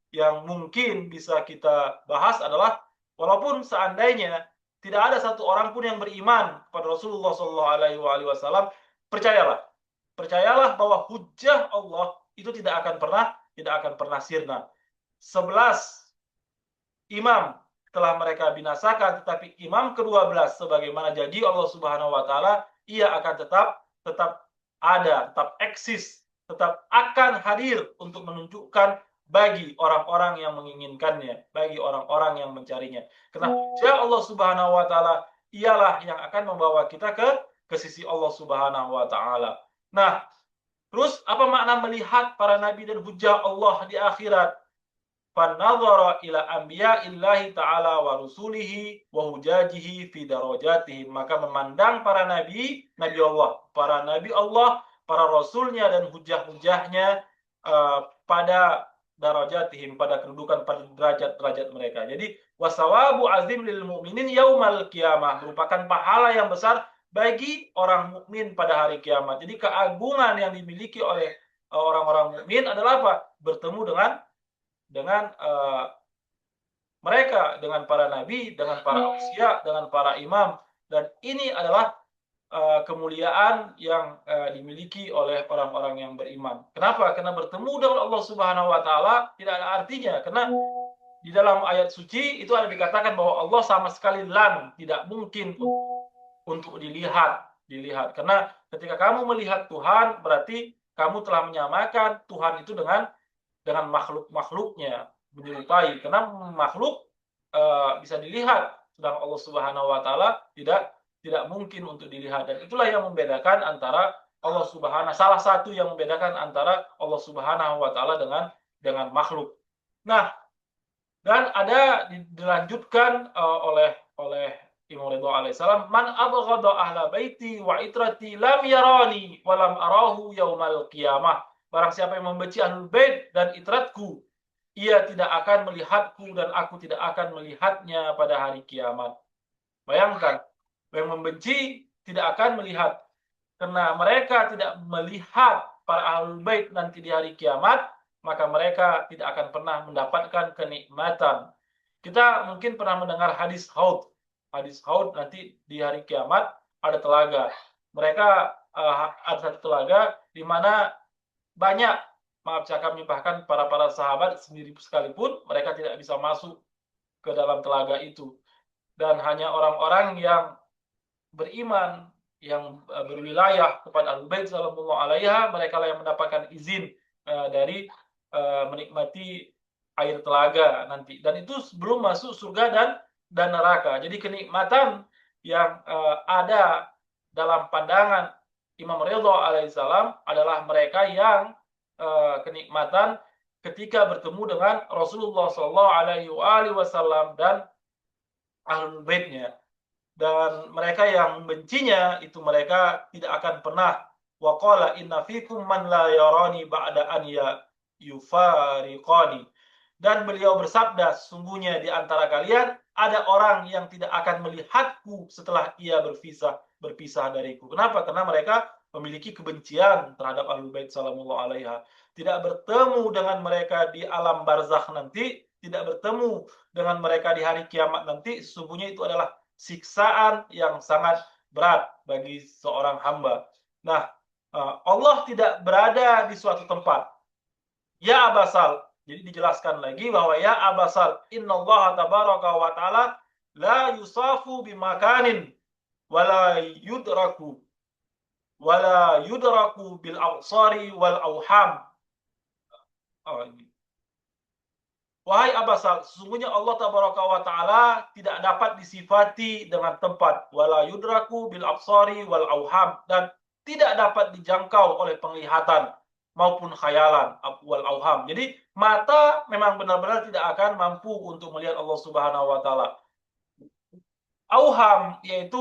yang mungkin bisa kita bahas adalah, walaupun seandainya tidak ada satu orang pun yang beriman kepada Rasulullah Shallallahu Alaihi Wasallam, percayalah bahwa hujjah Allah itu tidak akan pernah sirna. 11 imam telah mereka binasakan, tetapi imam ke-12 sebagaimana janji Allah Subhanahu wa taala, ia akan tetap ada, tetap eksis, tetap akan hadir untuk menunjukkan bagi orang-orang yang menginginkannya, bagi orang-orang yang mencarinya. Karena Allah Subhanahu wa taala ialah yang akan membawa kita ke sisi Allah Subhanahu wa taala. Nah, terus apa makna melihat para nabi dan hujjah Allah di akhirat? Fanadhara ila anbiya'illahi ta'ala wa rusulihi wa hujajihi fi darajatihim. Maka memandang para nabi Allah, para rasulnya dan hujah-hujahnya pada darajatihim, pada kedudukan, pada derajat-derajat mereka. Jadi wasawabu azim lil mu'minin yaumal qiyamah, merupakan pahala yang besar bagi orang mukmin pada hari kiamat. Jadi keagungan yang dimiliki oleh orang-orang mukmin adalah apa? Bertemu dengan mereka, dengan para nabi, dengan para ausia, dengan para imam. Dan ini adalah kemuliaan yang dimiliki oleh orang-orang yang beriman. Kenapa? Karena bertemu dengan Allah Subhanahu wa taala tidak ada artinya. Karena di dalam ayat suci itu ada dikatakan bahwa Allah sama sekali tidak mungkin untuk dilihat. Karena ketika kamu melihat Tuhan, berarti kamu telah menyamakan Tuhan itu dengan makhluk-makhluknya, menyerupai. Karena makhluk bisa dilihat, sedangkan Allah Subhanahu wa taala tidak mungkin untuk dilihat. Dan itulah yang membedakan antara Allah Subhanahu, salah satu yang membedakan antara Allah Subhanahu wa taala dengan makhluk. Nah, dan ada dilanjutkan oleh Imam Ridha alaihissalam, man abghada ahla baiti wa itrati lam yarani wa lam arahu yaumal qiyamah. Barang siapa yang membenci ahlul bait dan itratku, ia tidak akan melihatku dan aku tidak akan melihatnya pada hari kiamat. Bayangkan, yang membenci tidak akan melihat, karena mereka tidak melihat para ahlul bait nanti di hari kiamat, maka mereka tidak akan pernah mendapatkan kenikmatan. Kita mungkin pernah mendengar hadis haud. Hadis haud, nanti di hari kiamat ada telaga. Mereka ada satu telaga di mana banyak, maaf saya kami, bahkan para sahabat sendiri sekalipun mereka tidak bisa masuk ke dalam telaga itu. Dan hanya orang-orang yang beriman, yang berwilayah kepada Ahlul Bait sallallahu alaiha, mereka lah yang mendapatkan izin dari menikmati air telaga nanti. Dan itu sebelum masuk surga dan neraka. Jadi kenikmatan yang ada dalam pandangan Imam Ridha alaihissalam adalah mereka yang kenikmatan ketika bertemu dengan Rasulullah sallallahu alaihi wasallam dan Ahlul Baitnya. Dan mereka yang membencinya itu mereka tidak akan pernah waqala inna fikum man la yarani ba'da an yufariqani. Dan beliau bersabda, sesungguhnya di antara kalian ada orang yang tidak akan melihatku setelah ia berpisah dariku. Kenapa? Karena mereka memiliki kebencian terhadap Ahlul Bait sallallahu alaiha. Tidak bertemu dengan mereka di alam barzakh nanti, tidak bertemu dengan mereka di hari kiamat nanti, sesungguhnya itu adalah siksaan yang sangat berat bagi seorang hamba. Nah, Allah tidak berada di suatu tempat. Ya Abasal. Jadi dijelaskan lagi bahwa ya Abasal, innallaha tabaraka wa ta'ala la yusafu bimakanin wala yudraku bil awsari wal auham. Wahai Abasal, sesungguhnya Allah tabaraka wa ta'ala tidak dapat disifati dengan tempat, wala yudraku bil absari wal auham, dan tidak dapat dijangkau oleh penglihatan maupun khayalan wal auham. Jadi mata memang benar-benar tidak akan mampu untuk melihat Allah Subhanahu wa taala. Auham yaitu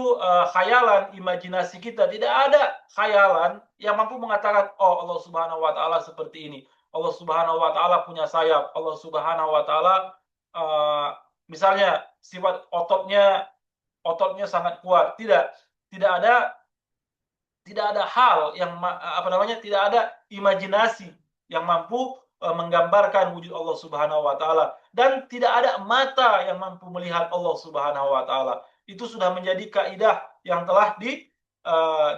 khayalan, imajinasi kita, tidak ada khayalan yang mampu mengatakan oh Allah Subhanahu wa taala seperti ini. Allah Subhanahu wa taala punya sayap. Allah Subhanahu wa taala misalnya sifat ototnya sangat kuat. Tidak ada hal yang tidak ada imajinasi yang mampu menggambarkan wujud Allah Subhanahu wa taala, dan tidak ada mata yang mampu melihat Allah Subhanahu wa taala. Itu sudah menjadi kaidah yang telah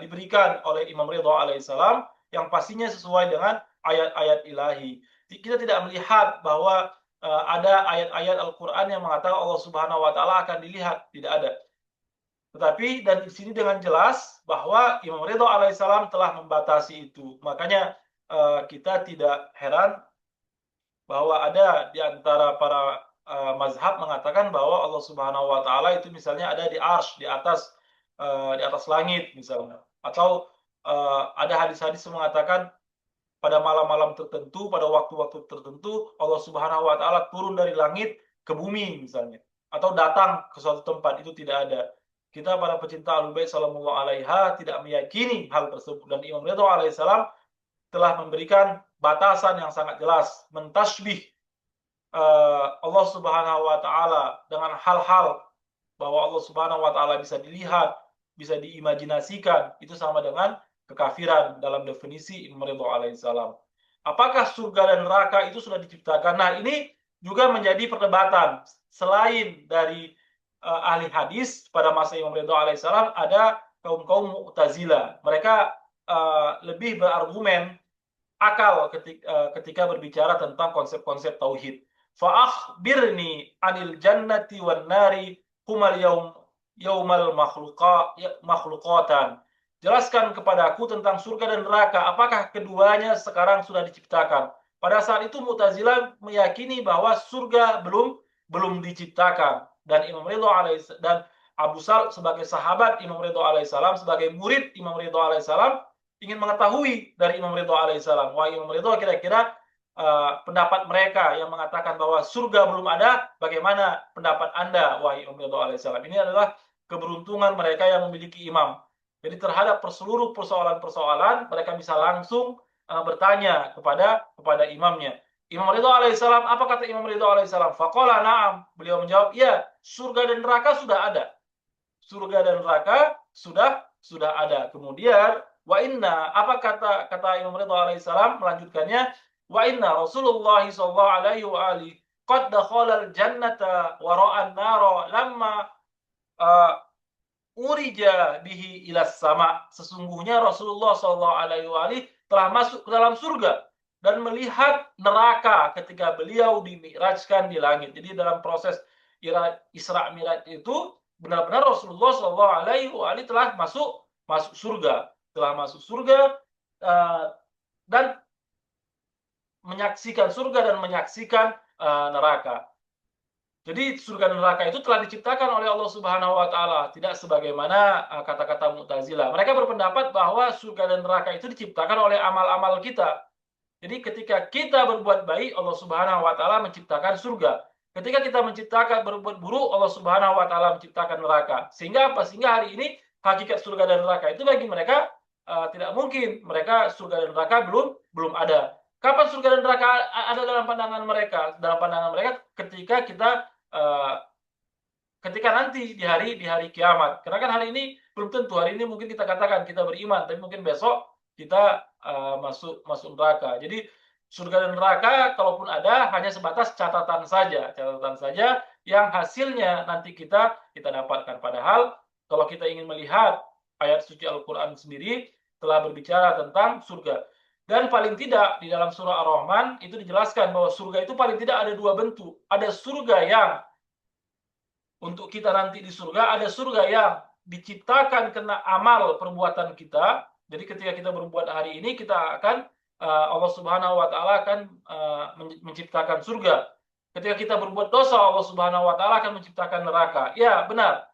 diberikan oleh Imam Ridha alaihissalam, yang pastinya sesuai dengan ayat-ayat ilahi. Kita tidak melihat bahwa ada ayat-ayat Al-Quran yang mengatakan Allah Subhanahu wa taala akan dilihat, tidak ada. Tetapi dan di sini dengan jelas bahwa Imam Ridha alaihissalam telah membatasi itu. Makanya kita tidak heran bahwa ada di antara para mazhab mengatakan bahwa Allah Subhanahu wa taala itu misalnya ada di arsy, di atas langit misalnya. Atau ada hadis-hadis yang mengatakan pada malam-malam tertentu, pada waktu-waktu tertentu, Allah Subhanahu wa taala turun dari langit ke bumi misalnya, atau datang ke suatu tempat. Itu tidak ada. Kita para pecinta Ahlul Bait sallallahu alaiha tidak meyakini hal tersebut, dan Imam Ridha alaihissalam telah memberikan batasan yang sangat jelas, mentasbih Allah Subhanahu wa taala dengan hal-hal bahwa Allah Subhanahu wa taala bisa dilihat, bisa diimajinasikan, itu sama dengan kekafiran dalam definisi Imam Ridha alaihissalam. Apakah surga dan neraka itu sudah diciptakan? Nah, ini juga menjadi perdebatan. Selain dari ahli hadis pada masa Imam Ridha alaihissalam, ada kaum-kaum Mu'tazilah. Mereka lebih berargumen akal ketika berbicara tentang konsep-konsep tauhid. Fa'akhbirni anil jannati wan nari humal yaumal makhluqatan. Jelaskan kepadaku tentang surga dan neraka. Apakah keduanya sekarang sudah diciptakan? Pada saat itu Mu'tazilah meyakini bahwa surga belum diciptakan, dan Imam Ridha alaihissalam dan Abu Sal sebagai sahabat Imam Ridha alaihissalam, sebagai murid Imam Ridha alaihissalam, ingin mengetahui dari Imam Ridha alaihissalam. Wah, Imam Ridha, kira-kira pendapat mereka yang mengatakan bahwa surga belum ada, bagaimana pendapat Anda, wahai Imam Ridha alaihissalam? Ini adalah keberuntungan mereka yang memiliki imam. Jadi terhadap seluruh persoalan-persoalan mereka bisa langsung bertanya kepada imamnya. Imam Ridha alaihissalam, apa kata Imam Ridha alaihissalam? Faqala na'am. Beliau menjawab, ya, surga dan neraka sudah ada. Surga dan neraka sudah ada. Kemudian wa inna, apa kata Imam Ridha alaihissalam melanjutkannya? Wa inna Rasulullah sallallahu alaihi wa alihi qad dakhala al-jannata wa ra'a an-nara lamma urija bihi ilas sama. Sesungguhnya Rasulullah sallallahu alaihi wa alihi telah masuk ke dalam surga dan melihat neraka ketika beliau dimi'rajkan di langit. Jadi dalam proses Isra Mi'raj itu benar-benar Rasulullah SAW telah masuk surga, dan menyaksikan surga dan menyaksikan neraka. Jadi surga dan neraka itu telah diciptakan oleh Allah Subhanahu wa taala, tidak sebagaimana kata-kata Mu'tazilah. Mereka berpendapat bahwa surga dan neraka itu diciptakan oleh amal-amal kita. Jadi ketika kita berbuat baik, Allah Subhanahu wa taala menciptakan surga. Ketika kita berbuat buruk, Allah Subhanahu wa taala menciptakan neraka. Sehingga apa? Sehingga hari ini hakikat surga dan neraka itu bagi mereka tidak mungkin. Mereka surga dan neraka belum ada. Kapan surga dan neraka ada dalam pandangan mereka? Dalam pandangan mereka ketika nanti di hari kiamat. Karena kan hari ini belum tentu. Hari ini mungkin kita katakan kita beriman, tapi mungkin besok kita masuk neraka. Jadi surga dan neraka kalaupun ada hanya sebatas catatan saja yang hasilnya nanti kita dapatkan. Padahal kalau kita ingin melihat ayat suci Al-Qur'an sendiri telah berbicara tentang surga. Dan paling tidak di dalam surah Ar-Rahman itu dijelaskan bahwa surga itu paling tidak ada dua bentuk. Ada surga yang untuk kita nanti di surga, ada surga yang diciptakan karena amal perbuatan kita. Jadi ketika kita berbuat hari ini, kita akan Allah Subhanahu wa taala akan menciptakan surga. Ketika kita berbuat dosa, Allah Subhanahu wa taala akan menciptakan neraka. Ya, benar.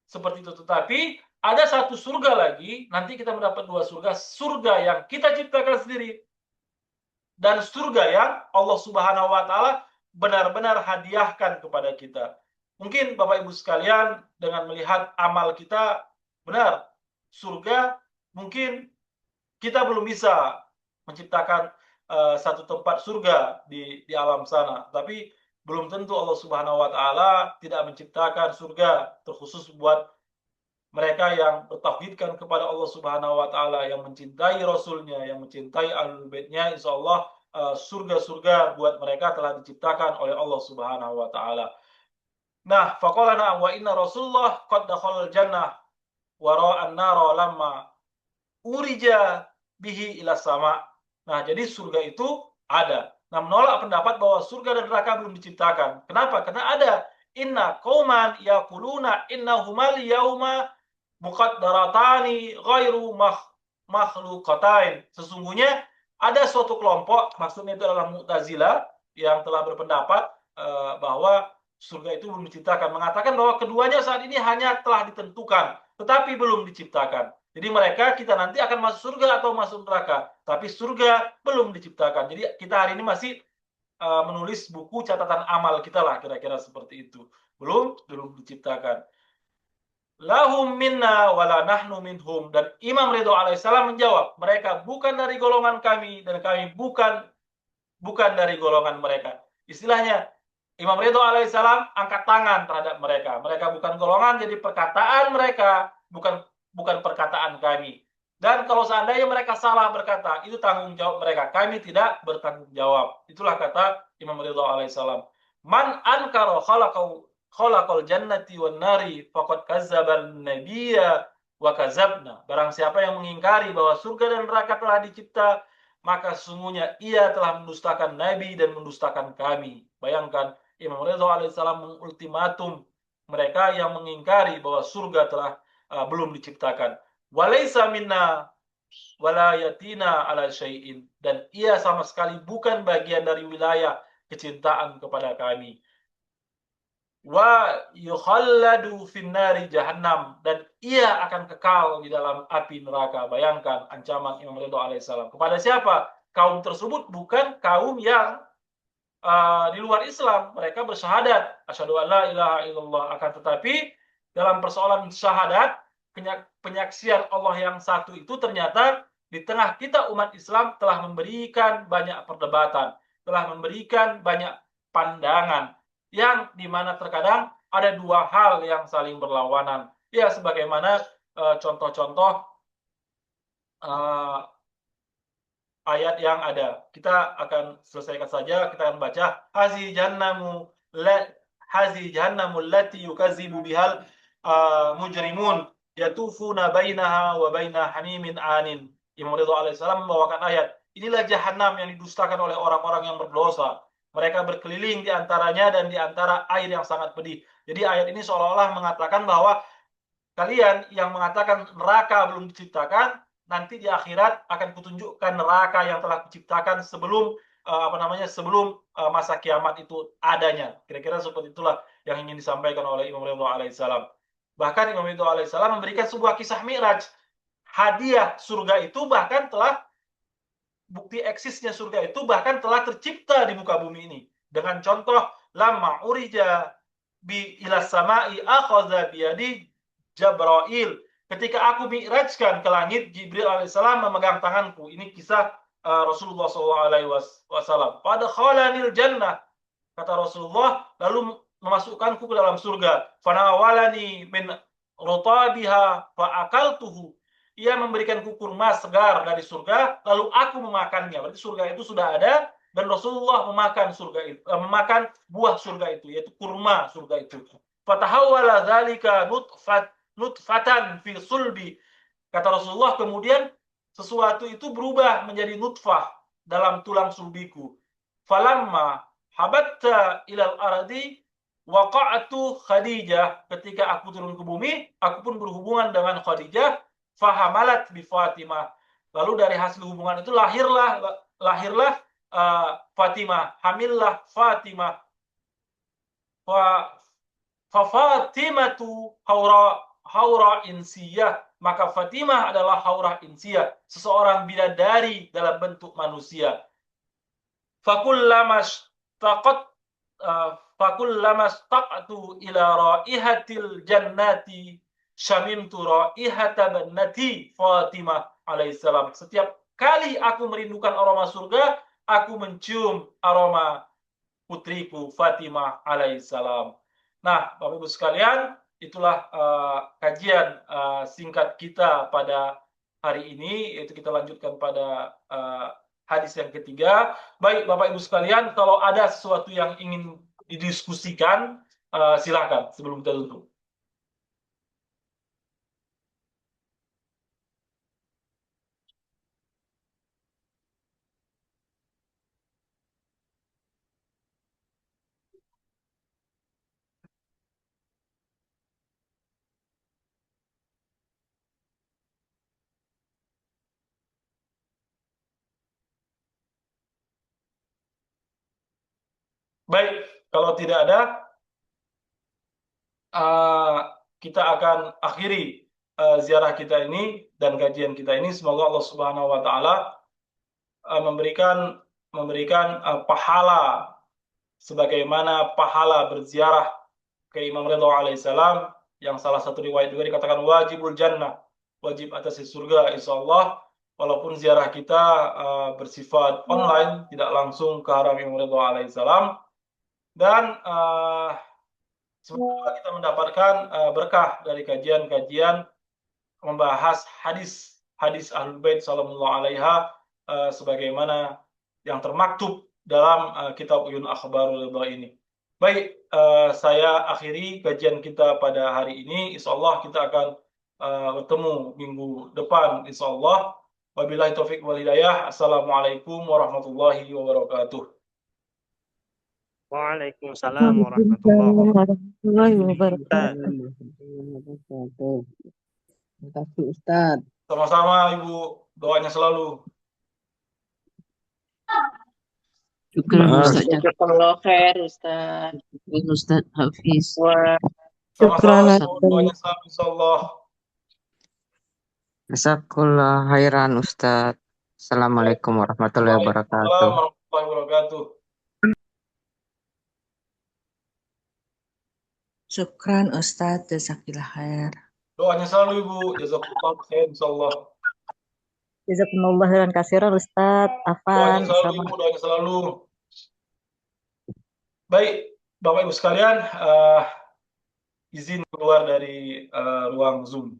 Seperti itu. Tetapi ada satu surga lagi, nanti kita mendapat dua surga. Surga yang kita ciptakan sendiri dan surga yang Allah Subhanahu wa taala benar-benar hadiahkan kepada kita. Mungkin Bapak Ibu sekalian dengan melihat amal kita, benar, surga mungkin kita belum bisa menciptakan satu tempat surga di alam sana, tapi belum tentu Allah Subhanahu wa taala tidak menciptakan surga terkhusus buat mereka yang bertauhidkan kepada Allah Subhanahu wa taala, yang mencintai Rasulnya, yang mencintai Ahlul Baitnya, insyaallah surga-surga buat mereka telah diciptakan oleh Allah Subhanahu wa taala. Nah, faqala wa inna Rasulullah qad dakhala al-jannah wa ra'a an-nara lamma urija bihi ila sama. Nah, jadi surga itu ada. Nah, menolak pendapat bahwa surga dan neraka belum diciptakan. Kenapa? Karena ada. Inna qauman yaquluna innahumal yauma muqaddaratani ghairu makhluqatain. Sesungguhnya ada suatu kelompok, maksudnya itu adalah Mu'tazilah, yang telah berpendapat bahwa surga itu belum diciptakan, mengatakan bahwa keduanya saat ini hanya telah ditentukan, tetapi belum diciptakan. Jadi kita nanti akan masuk surga atau masuk neraka, tapi surga belum diciptakan. Jadi kita hari ini masih menulis buku catatan amal kita lah, kira-kira seperti itu. Belum diciptakan. Lahum minna wala nahnu minhum. Dan Imam Ridho alaihissalam menjawab, mereka bukan dari golongan kami dan kami bukan dari golongan mereka. Istilahnya Imam Ridho alaihissalam angkat tangan terhadap mereka. Mereka bukan golongan, jadi perkataan mereka bukan perkataan kami. Dan kalau seandainya mereka salah berkata, itu tanggung jawab mereka. Kami tidak bertanggung jawab. Itulah kata Imam Ridho alaihissalam. Man ankara khalaqal jannati wan nari faqad kazzaba an-nabiyya wa kadzabna. Barang siapa yang mengingkari bahwa surga dan neraka telah dicipta, maka sesungguhnya ia telah mendustakan nabi dan mendustakan kami. Bayangkan, Imam Ridho alaihissalam mengultimatum mereka yang mengingkari bahwa surga telah belum diciptakan. Walaysa minna walayatina ala syai'in. Dan ia sama sekali bukan bagian dari wilayah kecintaan kepada kami. Wa yukhalladu finnari jahannam. Dan ia akan kekal di dalam api neraka. Bayangkan ancaman Imam Ridho alaihissalam. Kepada siapa? Kaum tersebut bukan kaum yang di luar Islam. Mereka bersyahadat asyhadu an la ilaha illallah, akan tetapi dalam persoalan syahadat, penyaksian Allah yang satu itu ternyata di tengah kita umat Islam telah memberikan banyak perdebatan, telah memberikan banyak pandangan, yang dimana terkadang ada dua hal yang saling berlawanan. Ya, sebagaimana contoh-contoh ayat yang ada. Kita akan selesaikan saja, kita akan baca hazi jahannamul lati yukazibu bihal mujrimun yatufuna bainaha wa baina hamimin anin. Imam Ridho alaihissalam membawakan ayat, inilah jahanam yang didustakan oleh orang-orang yang berdosa. Mereka berkeliling di antaranya dan di antara air yang sangat pedih. Jadi ayat ini seolah-olah mengatakan bahwa kalian yang mengatakan neraka belum diciptakan, nanti di akhirat akan kutunjukkan neraka yang telah kuciptakan sebelum sebelum masa kiamat itu adanya. Kira-kira seperti itulah yang ingin disampaikan oleh Imam Ridha alaihissalam. Bahkan Imam Ridha alaihissalam memberikan sebuah kisah Mi'raj. Hadiah surga itu bahkan telah bukti eksisnya surga itu bahkan telah tercipta di muka bumi ini. Dengan contoh, lama urija bi ilas sama'i akhadha biyadi Jabrail. Ketika aku mi'rajkan ke langit, Jibril alaihissalam memegang tanganku. Ini kisah Rasulullah SAW. Pada khalanil jannah, kata Rasulullah, lalu memasukkanku ke dalam surga. Fanawalani min rutabiha fa'akaltuhu. Ia memberikanku kurma segar dari surga, lalu aku memakannya. Berarti surga itu sudah ada, dan Rasulullah memakan surga itu, memakan buah surga itu, yaitu kurma surga itu. Fatahawala dzalika nutfatan fi sulbi. Kata Rasulullah, kemudian sesuatu itu berubah menjadi nutfah dalam tulang sulbiku. Falamma habatta ilal ardi waqa'atu Khadijah. Ketika aku turun ke bumi, aku pun berhubungan dengan Khadijah. Fahamalat bi Fatimah. Lalu dari hasil hubungan itu lahirlah Fatimah, hamillah Fatimah. Fa Fatimatu haura insiyah. Maka Fatimah adalah haura insiyah, seseorang bidadari dalam bentuk manusia. Fakullama staqtu ila raihatil jannati syamimtu raihata bannati Fatimah alaihissalam. Setiap kali aku merindukan aroma surga, aku mencium aroma putriku Fatimah alaihissalam. Nah, Bapak Ibu sekalian, itulah kajian singkat kita pada hari ini, yaitu kita lanjutkan pada hadis yang ketiga. Baik, Bapak Ibu sekalian, kalau ada sesuatu yang ingin didiskusikan, silakan sebelum kita tutup. Baik, kalau tidak ada, kita akan akhiri ziarah kita ini dan kajian kita ini. Semoga Allah Subhanahu wa taala memberikan pahala sebagaimana pahala berziarah ke Imam Ridha alaihissalam, yang salah satu riwayat juga dikatakan wajibul jannah, wajib atas surga insyaallah, walaupun ziarah kita bersifat online, tidak langsung ke haram Imam Ridha alaihissalam. Dan semoga kita mendapatkan berkah dari kajian-kajian membahas hadis Ahlul Bait sallallahu alaiha sebagaimana yang termaktub dalam kitab Uyun Akhbarul Ridha ini. Baik, saya akhiri kajian kita pada hari ini. Insyaallah kita akan bertemu minggu depan insyaallah. Wabillahi taufik wal hidayah. Assalamualaikum warahmatullahi wabarakatuh. Waalaikumsalam warahmatullahi wabarakatuh. Terima kasih Ustaz. Sama-sama Ibu, doanya selalu. Jazakallah khair Ustaz. Ustaz Hafiz. Sama-sama Ibu, doanya selalu insyaallah. Jazakallah khairan Ustaz. Assalamualaikum warahmatullahi wabarakatuh. Waalaikumsalam warahmatullahi wabarakatuh. Syukran Ustaz, jazakillah khair. Doanya selalu Ibu, jazakallah khair insyaallah. Jazakumullah khairan katsiran Ustaz. Afan. Doanya selalu Ibu, doanya selalu. Baik, Bapak Ibu sekalian, izin keluar dari ruang Zoom.